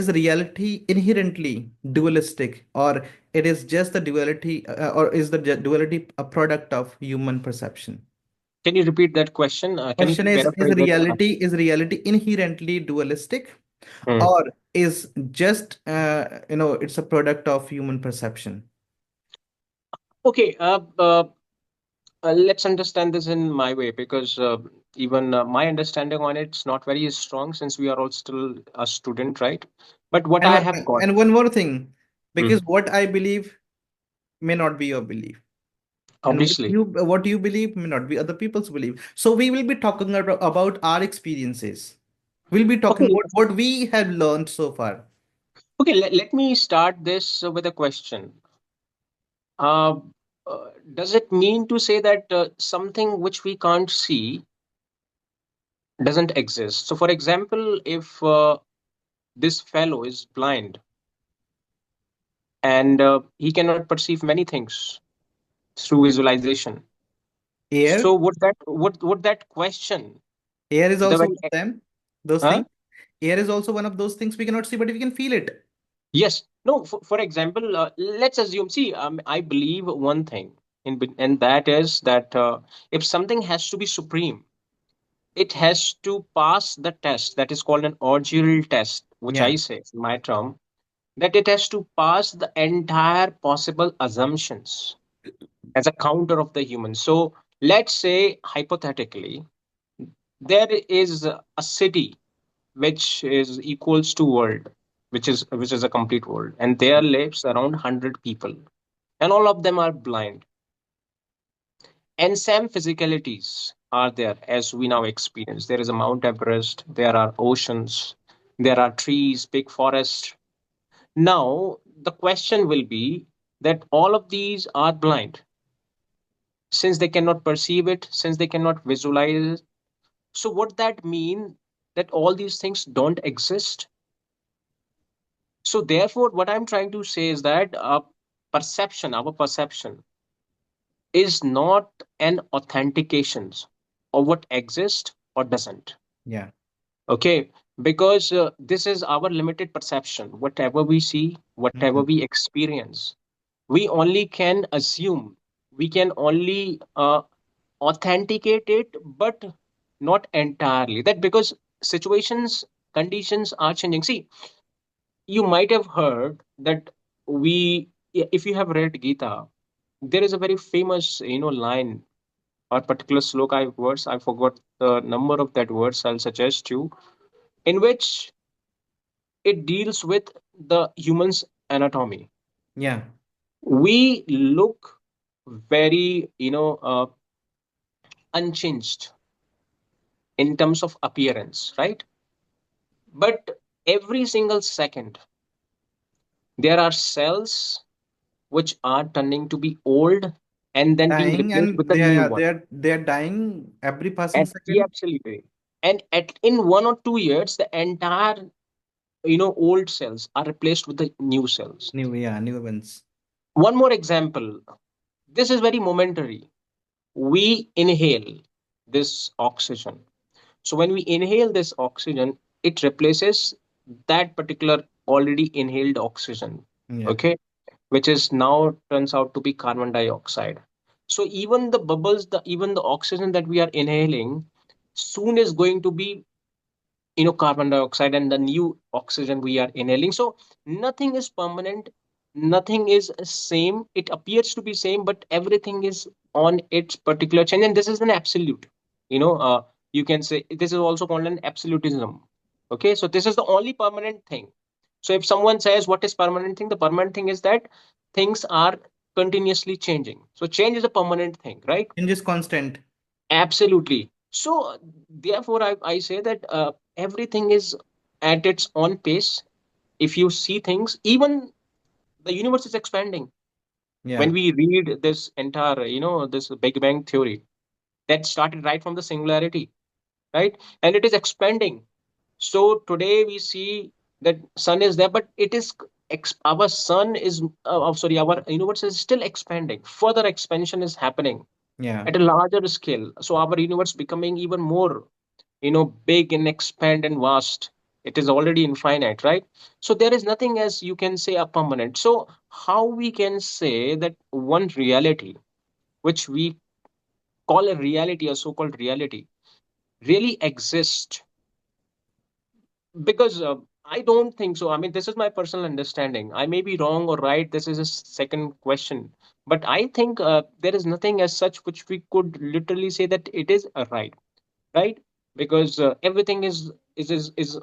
reality inherently dualistic, or it is just the duality, or is the duality a product of human perception? Can you repeat that question? Can you Question is paraphrase it? reality inherently dualistic, Hmm. or is just it's a product of human perception? Okay. Let's understand this in my way, because even my understanding on it's not very strong, since we are all still a student, right? But what And I one- have got. and one more thing, because Mhm. what I believe may not be your belief, and Obviously. what you believe may not be other people's belief. So we will be talking about our experiences. We'll be talking Okay. about what we have learned so far. Okay. Let me start this with a question. Uh, does it mean to say that something which we can't see doesn't exist? So, for example, if this fellow is blind and he cannot perceive many things through visualization, so Air, would that question air is the also very one of them. Those huh? things. Air is also one of those things we cannot see, but we can feel it. Yes. No. For example, let's assume. See, I believe one thing, and that is that if something has to be supreme, it has to pass the test that is called an original test, which Yeah. I say in my term, that it has to pass the entire possible assumptions as a counter of the human. So let's say hypothetically there is a city which is equals to world, which is a complete world, and there lives around 100 people, and all of them are blind, and same physicalities are there as we now experience. There is a Mount Everest, there are oceans, there are trees, big forests. Now the question will be that all of these are blind, since they cannot perceive it, since they cannot visualize it. So would that mean that all these things don't exist? So therefore, what I'm trying to say is that our perception is not an authentication of what exists or doesn't. Yeah. Okay, because this is our limited perception. Whatever we see, whatever Mhm. we experience, we only can assume. We can only authenticate it, but not entirely. That because situations, conditions are changing. See, you might have heard that if you have read Gita, there is a very famous, line or particular sloka words. I forgot the number of that words. I'll suggest you, in which it deals with the human's anatomy. Yeah. We look very, unchanged in terms of appearance, right? But every single second, there are cells which are turning to be old and then being Dying, replaced with and a they new are one. they are dying every passing And yeah, second. absolutely. And in 1 or 2 years, the entire old cells are replaced with the new cells. New events. One more example. This is very momentary. We inhale this oxygen. So when we inhale this oxygen, it replaces that particular already inhaled oxygen. Yeah. Okay, which is now turns out to be carbon dioxide. So even the bubbles, even the oxygen that we are inhaling, soon is going to be carbon dioxide and the new oxygen we are inhaling. So nothing is permanent, nothing is same. It appears to be same, but everything is on its particular change, and this is an absolute. You know, you can say this is also called an absolutism. Okay, so this is the only permanent thing. So if someone says what is permanent thing, the permanent thing is that things are continuously changing. So change is a permanent thing, right? Change is constant. Absolutely. So therefore, I say that everything is at its own pace. If you see things, even the universe is expanding. When Yeah, we read this entire, this Big Bang theory that started right from the singularity, right? And it is expanding. So today we see that sun is there, but it is our sun is, sorry, our universe is still expanding. Further expansion is happening yeah. at a larger scale. So our universe becoming even more, big and expand and vast. It is already infinite, right? So there is nothing as you can say a permanent. So how we can say that one reality, which we call a reality, a so-called reality, really exists? Because I don't think so. I mean, this is my personal understanding. I may be wrong or right. This is a second question. But I think there is nothing as such which we could literally say that it is a right? Because everything is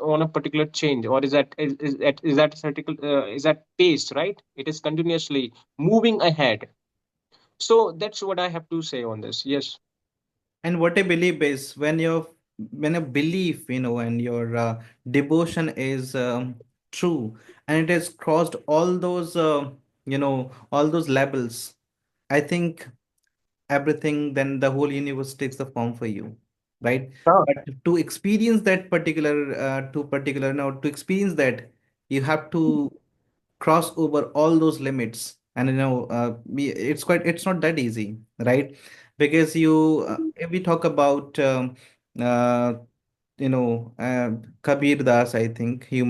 on a particular change, or is that is that pace, right? It is continuously moving ahead. So that's what I have to say on this. Yes. And what I believe is when a belief, and your devotion is true, and it has crossed all those all those levels, I think everything, then the whole universe takes the form for you, right? Ah, But to experience that particular to particular now to experience that, you have to cross over all those limits. And it's not that easy, right? Because if we talk about uh, Kabir Das, I think he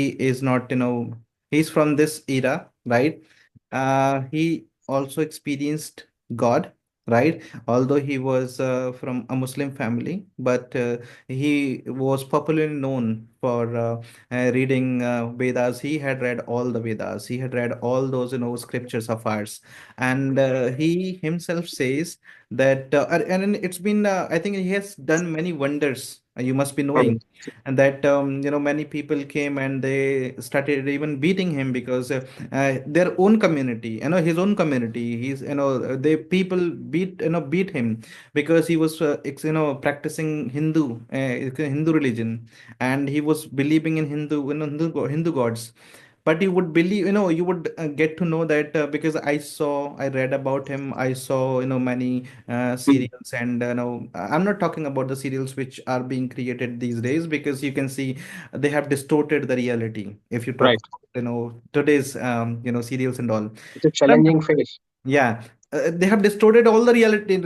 is not, he's from this era, right? He also experienced God, right? Although he was from a Muslim family, but he was popularly known for reading Vedas. He had read all the Vedas. He had read all those, scriptures of ours, and he himself says that, and it's been, I think he has done many wonders. You must be hmm, knowing, and that many people came and they started even beating him because their own community, his own community, he's they people beat him because he was practicing Hindu religion, and he was believing in Hindu gods. But you would believe, you would get to know that, because I read about him. I saw, many hmm, serials, and I'm not talking about the serials which are being created these days, because you can see they have distorted the reality. If you talk right. about, today's serials and all. It's a But challenging phase. yeah, they have distorted all the realities.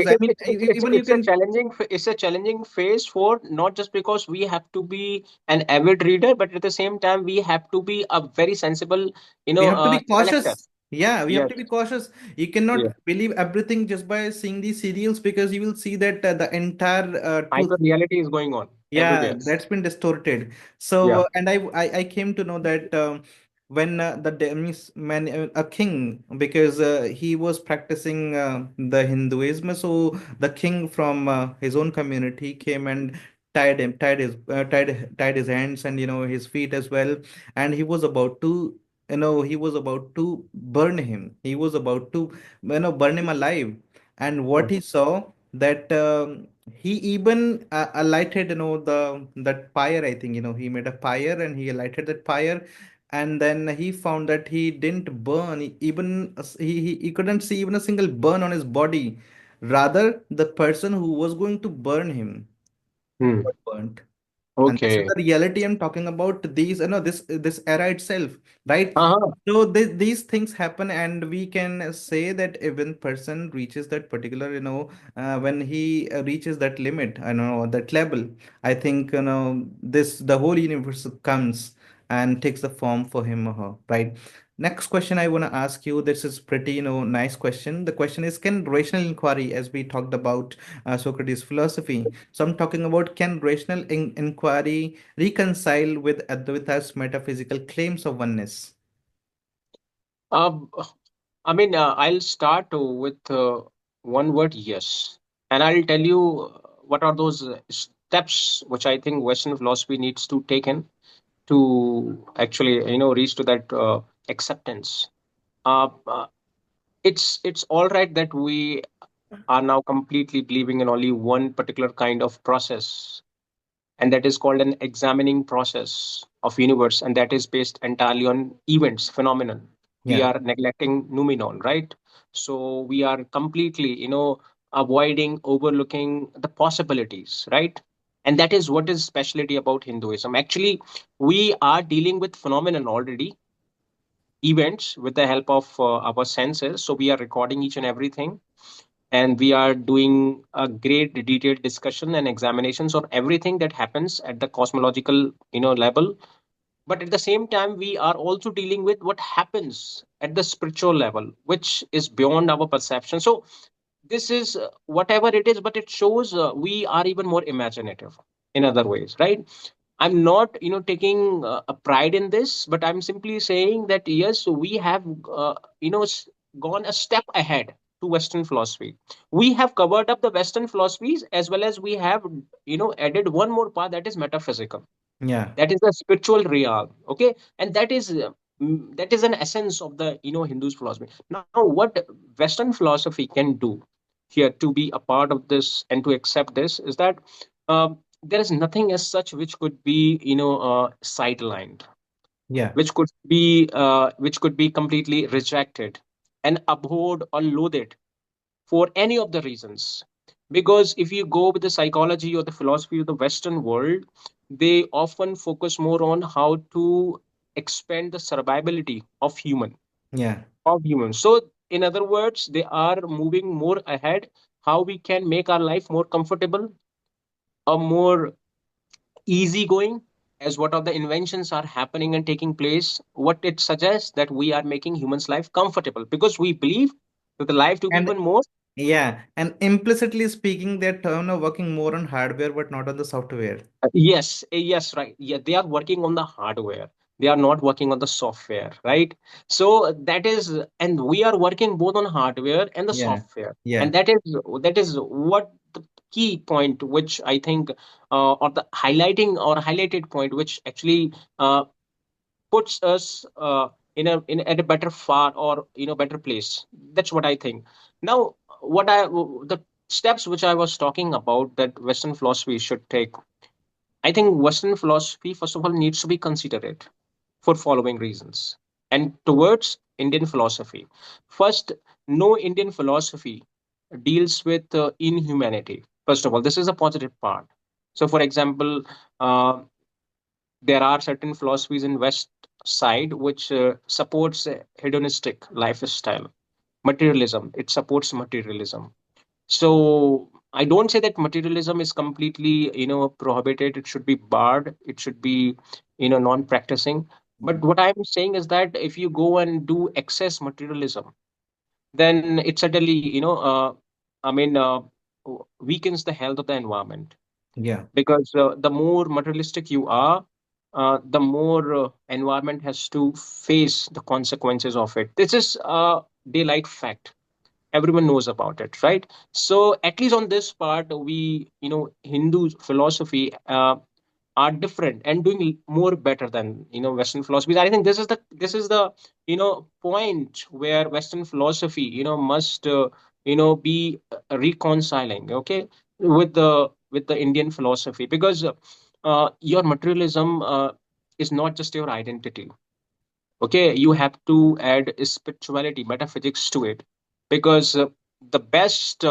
I mean, even you It's a can. it's a challenging phase for not just because we have to be an avid reader, but at the same time we have to be a very sensible, We have to be intellector. cautious. Yeah, we have Yes. to be cautious. You Yeah. cannot believe everything just by seeing these serials, because you will see that the entire truth. Hyper reality is going on Yeah, everywhere. that's been distorted. So, Yeah. and I came to know that when means man, a king, because he was practicing the Hinduism, so the king from his own community came and tied his hands and his feet as well, and he was about to burn him. He was about to burn him alive. And what he saw, that he even lighted, that fire. I think, he made a fire and he lighted that fire, and then he found that he didn't burn even he couldn't see even a single burn on his body. Rather, the person who was going to burn him Hmm. got burnt. And this is Okay. the reality I'm talking about. These, this era itself, right? Uh-huh. So these things happen, and we can say that even person reaches that particular, when he reaches that limit, that level, I think, this the whole universe comes and takes the form for him or her, right? Next question I want to ask you. This is pretty, nice question. The question is, can rational inquiry, as we talked about Socrates' philosophy. So I'm talking about, can rational inquiry reconcile with Advaita's metaphysical claims of oneness? Um, I mean, I'll start with one word, yes. And I'll tell you what are those steps which I think Western philosophy needs to take in. to actually reach to that acceptance. uh, uh, it's all right that we are now completely believing in only one particular kind of process, and that is called an examining process of universe, and that is based entirely on events phenomenon. We Yeah. are neglecting noumenon, right? So we are completely avoiding, overlooking the possibilities, right? And that is what is specialty about Hinduism. Actually, we are dealing with phenomenon already, events, with the help of our senses. So we are recording each and everything, and we are doing a great detailed discussion and examinations on everything that happens at the cosmological level. But at the same time, we are also dealing with what happens at the spiritual level, which is beyond our perception. So this is whatever it is, but it shows we are even more imaginative in other ways, right? I'm not taking a pride in this, but I'm simply saying that yes, we have you know s- gone a step ahead to Western philosophy. We have covered up the Western philosophies, as well as we have added one more part, that is metaphysical, Yeah. that is the spiritual realm. Okay, and that is an essence of the Hindus philosophy. Now what Western philosophy can do here to be a part of this and to accept this is that there is nothing as such which could be sidelined, Yeah. which could be completely rejected and abhorred or loathed for any of the reasons. Because if you go with the psychology or the philosophy of the Western world, they often focus more on how to expand the survivability Yeah. of humans. So, in other words, they are moving more ahead, how we can make our life more comfortable or more easygoing, as what are the inventions are happening and taking place. What it suggests that we are making humans' life comfortable because we believe that the life to be And even more. yeah, and implicitly speaking, they're working more on hardware but not on the software. Yes, yes, right. Yeah, they are working on the hardware. They are not working on the software, right? So that is, and we are working both on hardware and the Yeah. software, and Yeah. that is what the key point, which I think, or the highlighting or highlighted point, which actually puts us in at a better far or better place. That's what I think. Now, what I the steps which I was talking about that Western philosophy should take. I think Western philosophy, first of all, needs to be considerate for following reasons. And towards Indian philosophy, first, no Indian philosophy deals with inhumanity. First of all, this is a positive part. So, for example, uh, there are certain philosophies in West side which supports a hedonistic lifestyle, materialism. It supports materialism. So I don't say that materialism is completely, prohibited. It should be barred. It should be, non-practicing. But what I'm saying is that if you go and do excess materialism, then it certainly, I mean, weakens the health of the environment. Yeah. Because the more materialistic you are, the more environment has to face the consequences of it. This is a daylight fact, everyone knows about it, right? So at least on this part, we Hindu philosophy are different and doing more better than Western philosophies. I think this is the point where Western philosophy must be reconciling, okay, with the Indian philosophy. Because your materialism is not just your identity. Okay, you have to add spirituality, metaphysics to it. Because the best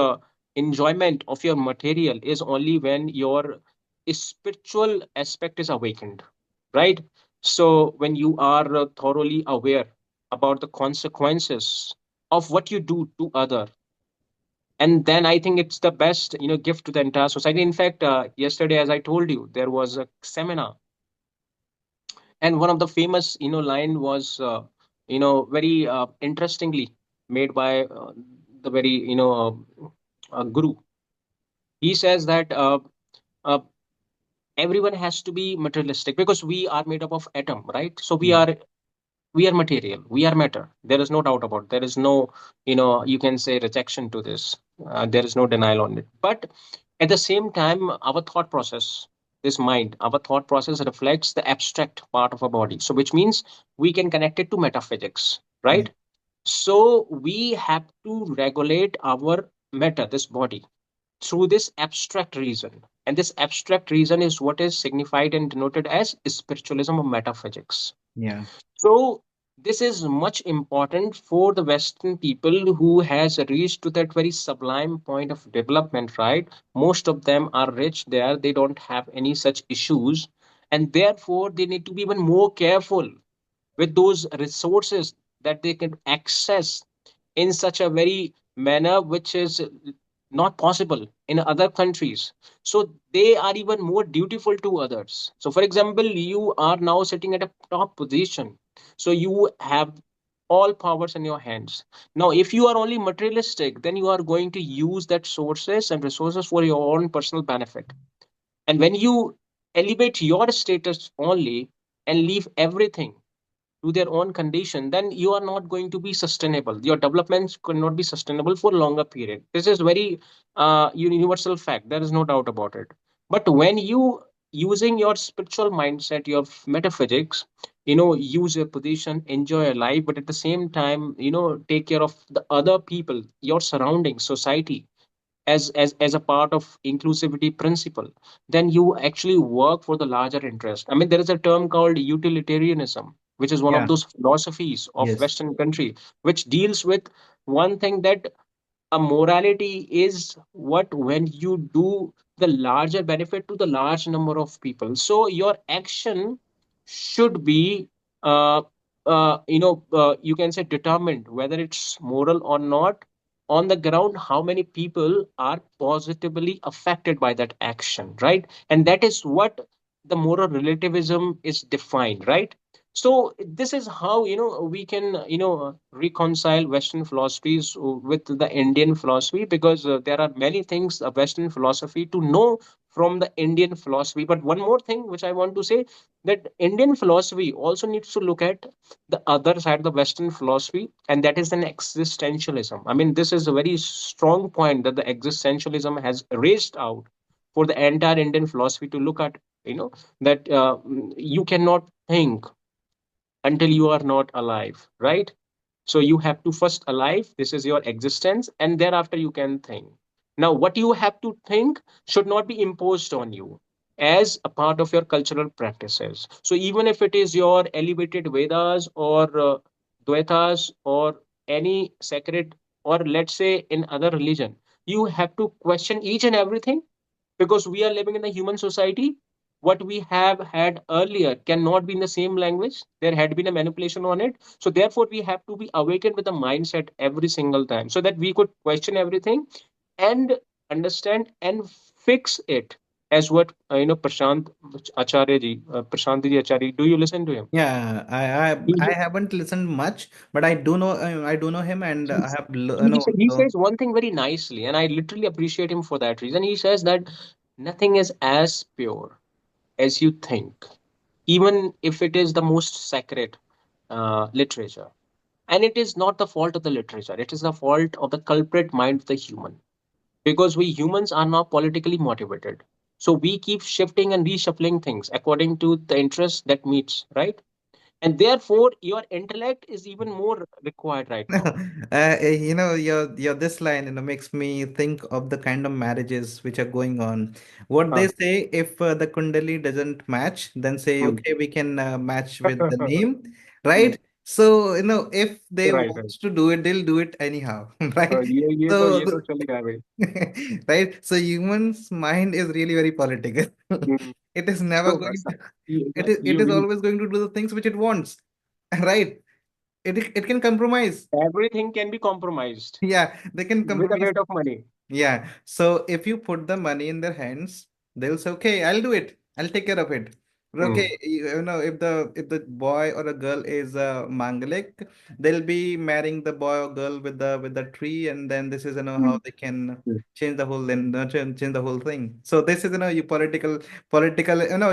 enjoyment of your material is only when your spiritual aspect is awakened, right? So when you are thoroughly aware about the consequences of what you do to other, and then I think it's the best gift to the entire society. In fact, yesterday, as I told you, there was a seminar, and one of the famous line was very interestingly made by the very guru. He says that uh, everyone has to be materialistic because we are made up of atom, right? So we Yeah. are we are material, we are matter. There is no doubt about, there is no you can say rejection to this. There is no denial on it. But at the same time, our thought process, this mind, our thought process reflects the abstract part of our body. So, which means we can connect it to metaphysics, Yeah. right? So, we have to regulate our matter, this body, through this abstract reason. And this abstract reason is what is signified and denoted as spiritualism or metaphysics. Yeah. So this is much important for the Western people who has reached to that very sublime point of development, right? Most of them are rich there, they don't have any such issues, and therefore they need to be even more careful with those resources that they can access in such a very manner which is not possible in other countries. So they are even more dutiful to others. So for example, you are now sitting at a top position, so you have all powers in your hands. Now if you are only materialistic, then you are going to use that sources and resources for your own personal benefit. And when you elevate your status only and leave everything to their own condition, then you are not going to be sustainable. Your developments could not be sustainable for longer period. This is very universal fact. There is no doubt about it. But when you using your spiritual mindset, your metaphysics, use your position, enjoy your life, but at the same time, take care of the other people, your surroundings, society, as a part of inclusivity principle, then you actually work for the larger interest. I mean, there is a term called utilitarianism, which is one of Yeah. those philosophies of Yes. Western country, which deals with one thing, that a morality is what when you do the larger benefit to the large number of people. So your action should be you can say determined whether it's moral or not, on the ground how many people are positively affected by that action, right? And that is what the moral relativism is defined, right? So this is how we can reconcile Western philosophies with the Indian philosophy, because there are many things of Western philosophy to know from the Indian philosophy. But one more thing which I want to say, that Indian philosophy also needs to look at the other side of the Western philosophy, and that is an existentialism. I mean, this is a very strong point that the existentialism has raised out for the entire Indian philosophy to look at. That you cannot think until you are not alive, right? So you have to first alive, this is your existence, and thereafter you can think. Now, what you have to think should not be imposed on you as a part of your cultural practices. So even if it is your elevated Vedas or Dvaitas or any sacred, or let's say in other religion, you have to question each and everything, because we are living in a human society. What we have had earlier cannot be in the same language. There had been a manipulation on it. So therefore, we have to be awakened with the mindset every single time, so that we could question everything and understand and fix it. As what Prashant Acharya ji, Prashant ji Acharya, do you listen to him? Yeah. I haven't listened much, but I do know him, and I He's- have he so says one thing very nicely, and I literally appreciate him for that reason. He says that nothing is as pure as you think, even if it is the most sacred literature. And it is not the fault of the literature, it is the fault of the culprit mind of the human. Because we humans are now politically motivated. So we keep shifting and reshuffling things according to the interest that meets, right? And therefore, your intellect is even more required right No, now. your this line, makes me think of the kind of marriages which are going on. What Uh, they say, if the Kundali doesn't match, then say, mm. okay, we can match with the name, Mm. right? So, if they Right, want right. to do it, they'll do it anyhow, right? ये So, तो चल ही रहा है भाई. right? So, humans' mind is really very political. Mm. It is never So, going to, it you is mean always going to do the things which it wants, right? It can compromise. everything can be compromised Yeah, they can with a compromise. weight of money? Yeah. So if you put the money in their hands, they'll say, "Okay, I'll do it. I'll take care of it." But okay, Mm. if the boy or a girl is mangalik, they'll be marrying the boy or girl with the tree, and then this is how Mm. they can Mm. change the whole then change the whole thing. So this is you political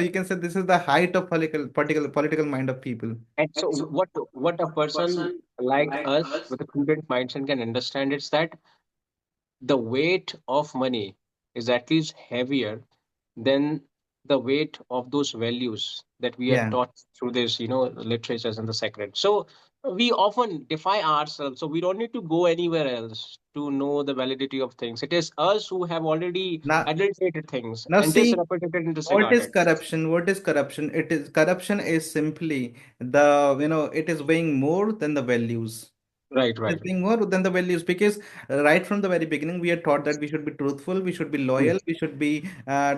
you can say this is the height of political mind of people. And so, what a person like us with a prudent mindset can understand is that the weight of money is at least heavier than the weight of those values that we are Yeah. taught through this, literatures and the sacred. So we often defy ourselves. So we don't need to go anywhere else to know the validity of things. It is us who have already Now, adulterated things now and see, disreputed and what is disregarded. corruption? What is corruption? It is corruption is simply it is weighing more than the values. Right, It is right. weighing more than the values because right from the very beginning we are taught that we should be truthful, we should be Mm. loyal, we should be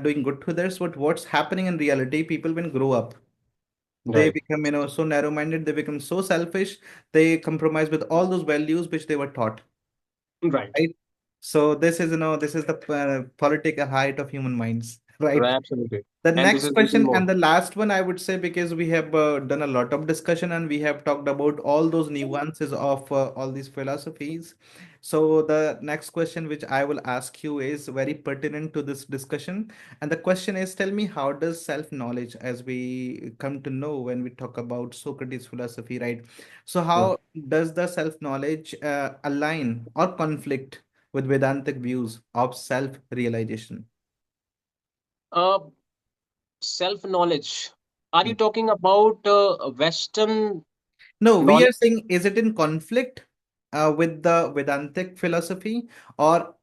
doing good to others. But what's happening in reality? People when grow up, they Right, become so narrow-minded, they become so selfish, they compromise with all those values which they were taught. right. Right? So this is the political height of human minds, right? Right, absolutely. The And this next is little question more. and the last one, I would say, because we have done a lot of discussion and we have talked about all those nuances of all these philosophies. So the next question, which I will ask you, is very pertinent to this discussion. And the question is, tell me, how does self-knowledge, as we come to know when we talk about Socrates' philosophy, right? So Mm. how does the self-knowledge align or conflict with Vedantic views of self-realization? Uh, Self-knowledge. Are you talking about Western No, we are knowledge? saying, is it in conflict with the Vedantic philosophy, or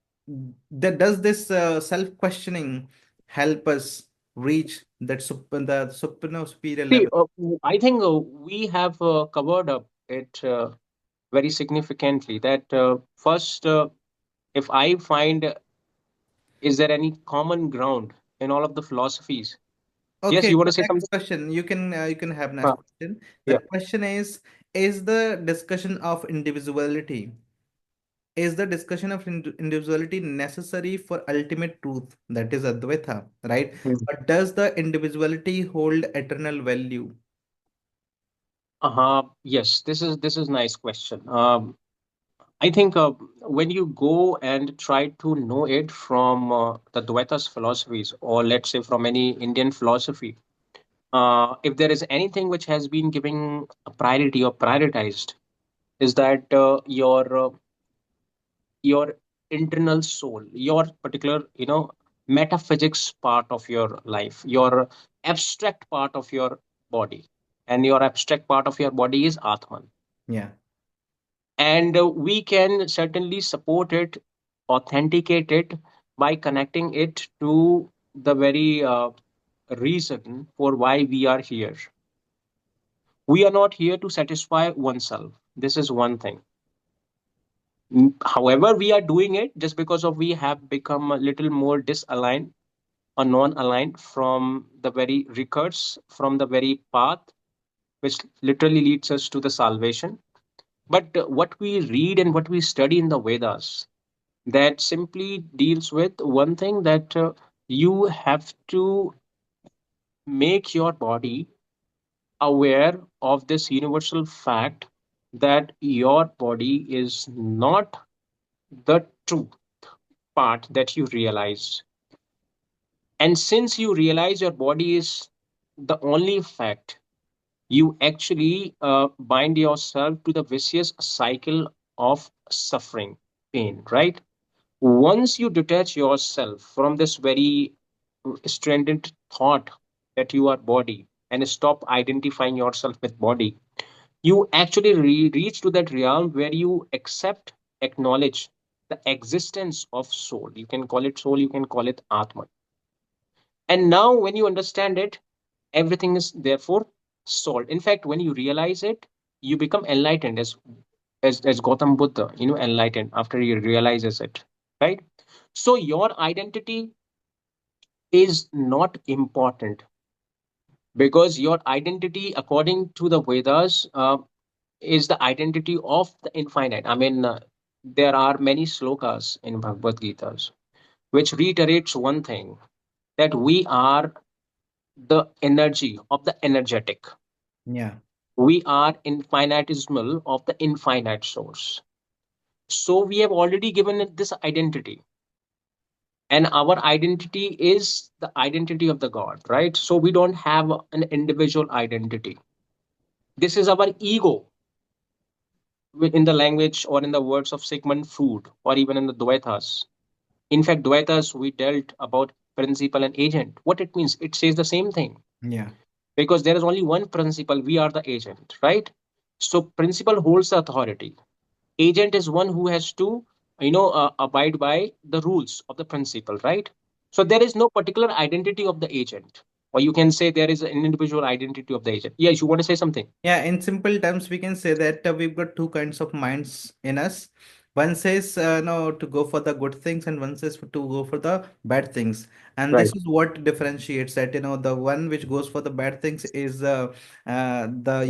does this self-questioning help us reach that superior See, level? I think we have covered up it very significantly. That first, if I find, is there any common ground in all of the philosophies? Yes, Okay, you want the to say next something? question, you can have next Uh, question. The yeah. question is the discussion of individuality, is the discussion of individuality necessary for ultimate truth, that is Advaita, right? Mm. Or does the individuality hold eternal value? Yes, this is nice question. I think when you go and try to know it from the Dvaita's philosophies, or let's say from any Indian philosophy, if there is anything which has been giving a priority or prioritized, is that your internal soul, your particular metaphysics part of your life, your abstract part of your body, and your abstract part of your body is Atman. Yeah. And we can certainly support it, authenticate it by connecting it to the very reason for why we are here. We are not here to satisfy oneself. This is one thing. However, we are doing it just because of we have become a little more disaligned or non-aligned from the very records, from the very path which literally leads us to the salvation. But what we read and what we study in the Vedas, that simply deals with one thing, that you have to make your body aware of this universal fact that your body is not the true part that you realize. And since you realize your body is the only fact, you actually bind yourself to the vicious cycle of suffering, pain, right? Once you detach yourself from this very strident thought that you are body and stop identifying yourself with body, you actually reach to that realm where you accept, acknowledge the existence of soul. You can call it soul, you can call it atma. And now when you understand it, everything is therefore solved. In fact, when you realize it, you become enlightened, as Gautam Buddha, enlightened after he realizes it, right? So your identity is not important, because your identity, according to the Vedas, is the identity of the infinite. I mean, there are many slokas in Bhagavad Gita which reiterates one thing, that we are the energy of the energetic. Yeah. We are infinitesimal of the infinite source. So we have already given it this identity, and our identity is the identity of the God, right? So we don't have an individual identity. This is our ego, in the language or in the words of Sigmund Freud, or even in the Dvaitas. In fact, Dvaitas, we dealt about principle, and agent. What it means? It says the same thing, Yeah. because there is only one principle. We are the agent, right? So principle holds the authority. Agent is one who has to, abide by the rules of the principle, right? So there is no particular identity of the agent, or you can say there is an individual identity of the agent. Yes, you want to say something? Yeah, in simple terms, we can say that we've got two kinds of minds in us. One says no to go for the good things, and one says to go for the bad things. And Right. this is what differentiates that. The one which goes for the bad things is the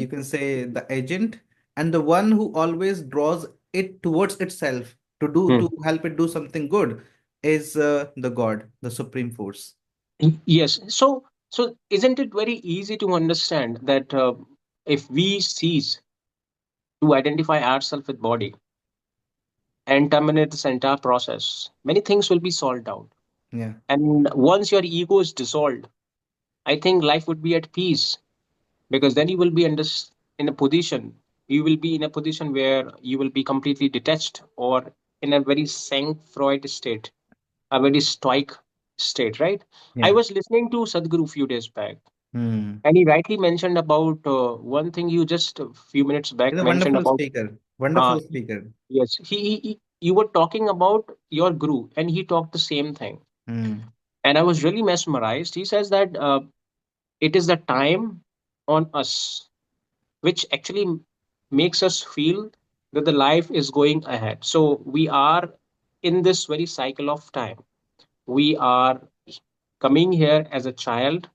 you can say the agent, and the one who always draws it towards itself Hmm. to help it do something good is the God, the supreme force. Yes. So isn't it very easy to understand that if we cease to identify ourselves with body and terminate this entire process, many things will be solved out. Yeah, And once your ego is dissolved, I think life would be at peace, because then you will be in a position, you will be in a position where you will be completely detached, or in a very sank Freud state, a very stoic state, right? I yeah. was listening to Sadhguru few days back, Hmm. and he rightly mentioned about one thing you just a few minutes He's back a mentioned wonderful about. speaker. Uh, Wonderful speaker. yes, you were talking about your guru, and he talked the same thing, Hmm. and I was really mesmerized. He says that it is the time on us which actually makes us feel that the life is going ahead. So we are in this very cycle of time. We are coming here as a child,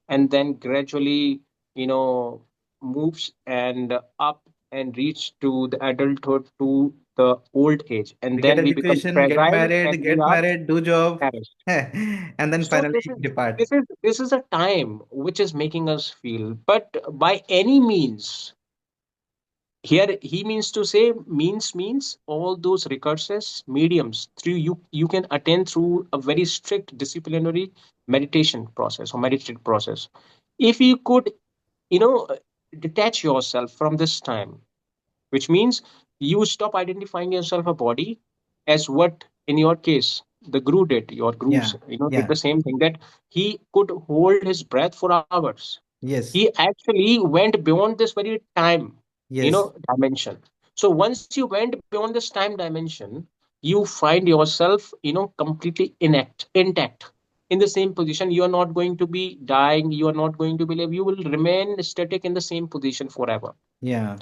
and then gradually, you know, moves and up and reach to the adulthood, to the old age, and We get then we become education, fragile and we get are married, do job, perished. and then So finally depart. this is a time which is making us feel, but by any means, here he means to say, means all those recurses mediums through you can attain through a very strict disciplinary meditation process or meditative process. If you could, you know uh, detach yourself from this time, which means you stop identifying yourself a body, as what in your case the guru did. Your gurus, Yeah, did yeah, the same thing, that he could hold his breath for hours. yes, He actually went beyond this very time, yes, dimension. So once you went beyond this time dimension, you find yourself, completely intact, in the same position. You are not going to be dying, you are not going to be live, you will remain static in the same position forever. yeah,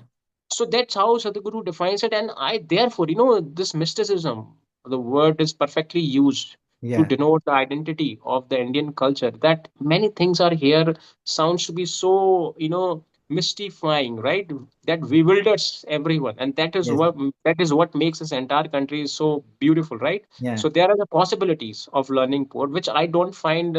So that's how Sadhguru defines it. And I, therefore, this mysticism, the word is perfectly used to yeah, denote the identity of the Indian culture. That many things are here sounds to be so, mystifying, right? That bewilders everyone. And yes, that is what makes this entire country so beautiful, right? yeah. So there are the possibilities of learning code, which I don't find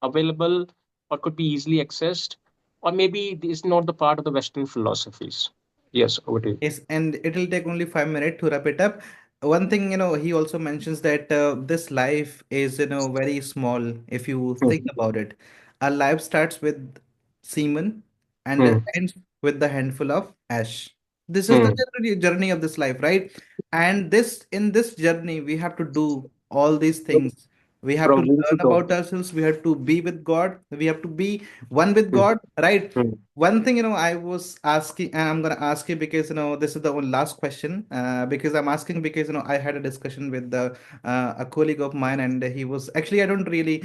available or could be easily accessed, or maybe it's not the part of the Western philosophies. Yes, over to you. Yes, and it'll take only 5 minutes to wrap it up. One thing, he also mentions that this life is, very small if you think Hmm. about it. Our life starts with semen and Hmm. ends with the handful of ash. This is the Hmm. journey of this life, right? And in this journey, we have to do all these things. We have to From wheel to learn toe. about ourselves. We have to be with God. We have to be one with Hmm. God, right? Hmm. One thing, I was asking, and I'm gonna ask you because this is the one last question. Because I'm asking because I had a discussion with a colleague of mine, and he was actually I don't really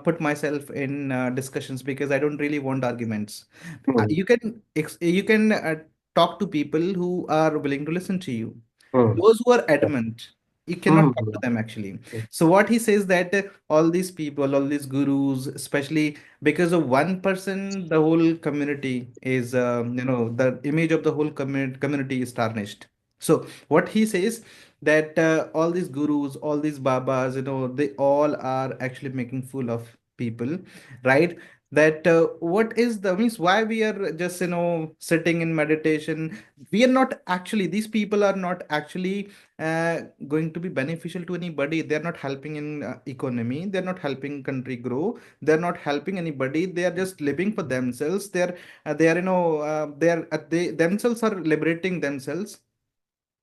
put myself in discussions because I don't really want arguments. Hmm. You can talk to people who are willing to listen to you. Hmm. Those who are adamant, you cannot Hmm. talk to them actually. Hmm. So what he says that all these people, all these gurus, especially because of one person, the whole community is the image of the whole community is tarnished. So what he says that all these gurus, all these babas, they all are actually making fool of people, right? That what is the means why we are just sitting in meditation. We are not actually, these people are not actually going to be beneficial to anybody. They're not helping in economy, they're not helping country grow, they're not helping anybody. They are just living for themselves. They are they themselves are liberating themselves.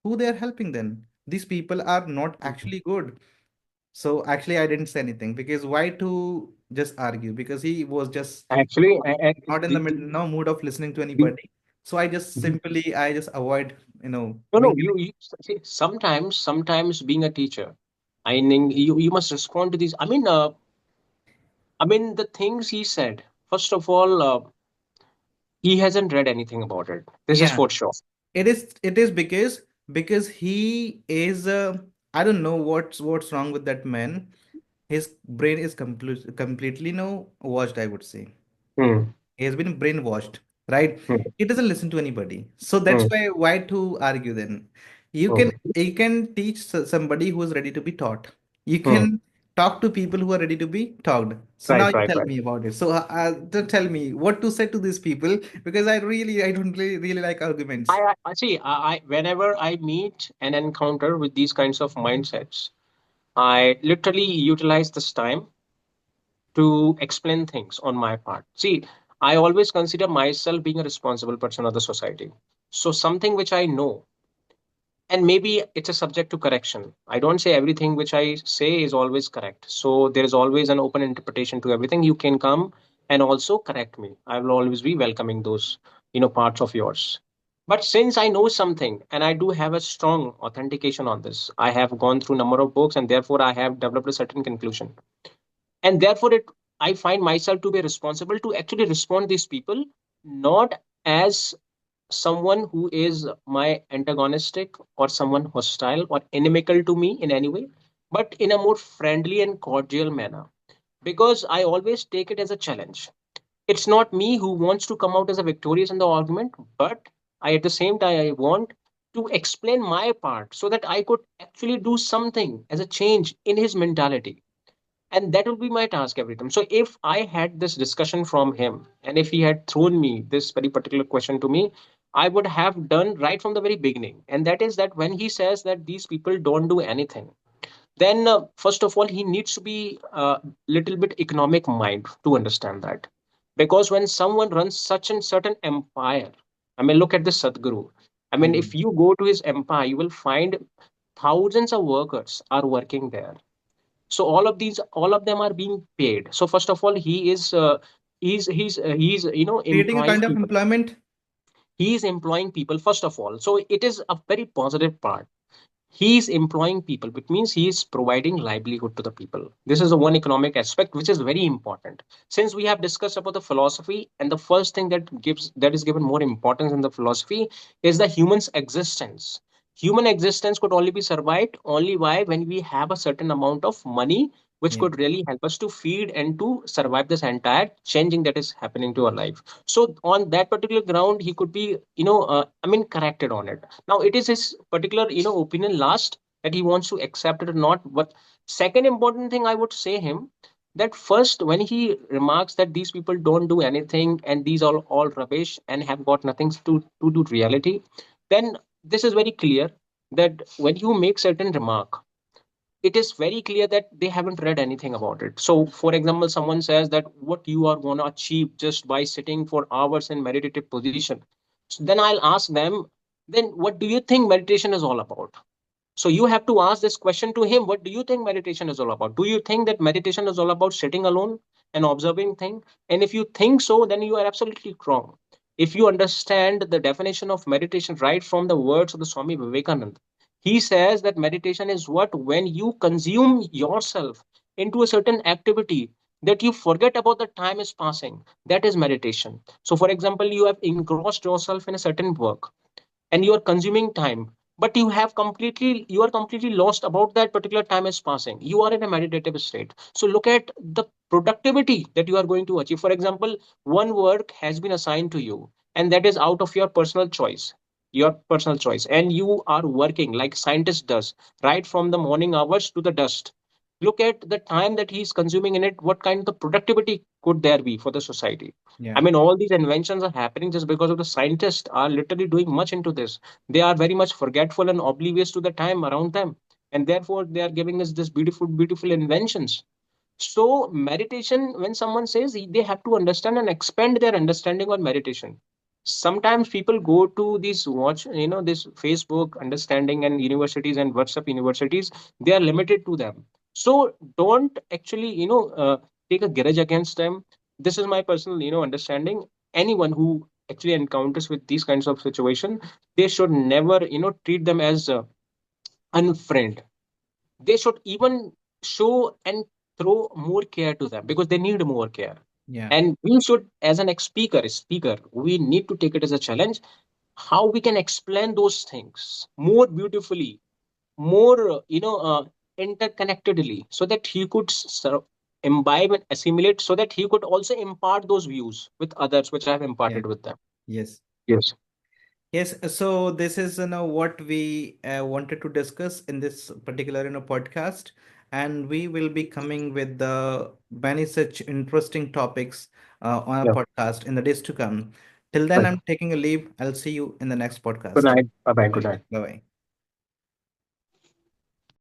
Who they are helping then? These people are not actually good. So actually, I didn't say anything because why to just argue? Because he was just Actually, not in the no mood of listening to the, anybody. So the I just avoid, no, no, mingling. you see, sometimes being a teacher, I mean, you must respond to these. I mean, the things he said. First of all, he hasn't read anything about it. This is Yeah, for sure. it is because he is I don't know what's wrong with that man. His brain is completely no washed, I would say. Hmm. He has been brainwashed, right? Hmm. He doesn't listen to anybody, so that's Hmm. why to argue then? You can teach somebody who is ready to be taught. You Hmm. can talk to people who are ready to be talked. So now Right, you right, tell right. me about it. So then tell me what to say to these people, because I don't really like arguments. I see. Whenever I meet and encounter with these kinds of mindsets, I literally utilize this time to explain things on my part. See, I always consider myself being a responsible person of the society. So something which I know, and maybe it's a subject to correction. I don't say everything which I say is always correct. So there is always an open interpretation to everything. You can come and also correct me. I will always be welcoming those, parts of yours. But since I know something and I do have a strong authentication on this, I have gone through a number of books and therefore I have developed a certain conclusion. And therefore I find myself to be responsible to actually respond to these people, not as someone who is my antagonistic or someone hostile or inimical to me in any way, but in a more friendly and cordial manner. Because I always take it as a challenge. It's not me who wants to come out as a victorious in the argument, but I at the same time I want to explain my part so that I could actually do something as a change in his mentality. And that will be my task every time. So if I had this discussion from him and if he had thrown me this very particular question to me, I would have done right from the very beginning, and that is that when he says that these people don't do anything, then first of all he needs to be a little bit economic mind to understand that. Because when someone runs such and certain empire, I mean, look at the Sadhguru. I mean, if Hmm. you go to his empire, you will find thousands of workers are working there. So all of them are being paid. So first of all, he's Creating a employing kind of people. employment. He is employing people first of all, so it is a very positive part. He is employing people, which means he is providing livelihood to the people. This is the one economic aspect which is very important. Since we have discussed about the philosophy, and the first thing that is given more importance in the philosophy is the human's existence. Human existence could only be survived only by when we have a certain amount of money, which Yeah. could really help us to feed and to survive this entire changing that is happening to our life. So on that particular ground, he could be, corrected on it. Now it is his particular, opinion last, that he wants to accept it or not. But second important thing I would say him, that first when he remarks that these people don't do anything and these are all rubbish and have got nothing to do reality, then this is very clear that when you make certain remark, it is very clear that they haven't read anything about it. So, for example, someone says that what you are going to achieve just by sitting for hours in meditative position. So then I'll ask them, then what do you think meditation is all about? So you have to ask this question to him. What do you think meditation is all about? Do you think that meditation is all about sitting alone and observing things? And if you think so, then you are absolutely wrong. If you understand the definition of meditation right from the words of the Swami Vivekananda, he says that meditation is what when you consume yourself into a certain activity that you forget about the time is passing. That is meditation. So, for example, you have engrossed yourself in a certain work and you are consuming time, but you are completely lost about that particular time is passing. You are in a meditative state. So look at the productivity that you are going to achieve. For example, one work has been assigned to you and that is out of your personal choice, and you are working like scientist does right from the morning hours to the dust. Look at the time that he's consuming in it. What kind of productivity could there be for the society? I Yeah. mean, all these inventions are happening just because of the scientists are literally doing much into this. They are very much forgetful and oblivious to the time around them. And therefore, they are giving us this beautiful, beautiful inventions. So, meditation, when someone says they have to understand and expand their understanding on meditation. Sometimes people go to these this Facebook understanding and universities and WhatsApp universities, they are limited to them. So don't actually, take a grudge against them. This is my personal, understanding. Anyone who actually encounters with these kinds of situation, they should never, treat them as unfriend. They should even show and throw more care to them because they need more care. Yeah. And we should, as an speaker, we need to take it as a challenge how we can explain those things more beautifully, more interconnectedly, so that he could imbibe and assimilate, so that he could also impart those views with others which I have Yeah. imparted with them. Yes. Yes. Yes, so this is what we wanted to discuss in this particular podcast, and we will be coming with the many such interesting topics on our Yeah. podcast in the days to come. Till then, Right. I'm taking a leave. I'll see you in the next Good podcast. night. Bye bye. Good Bye. night. Bye.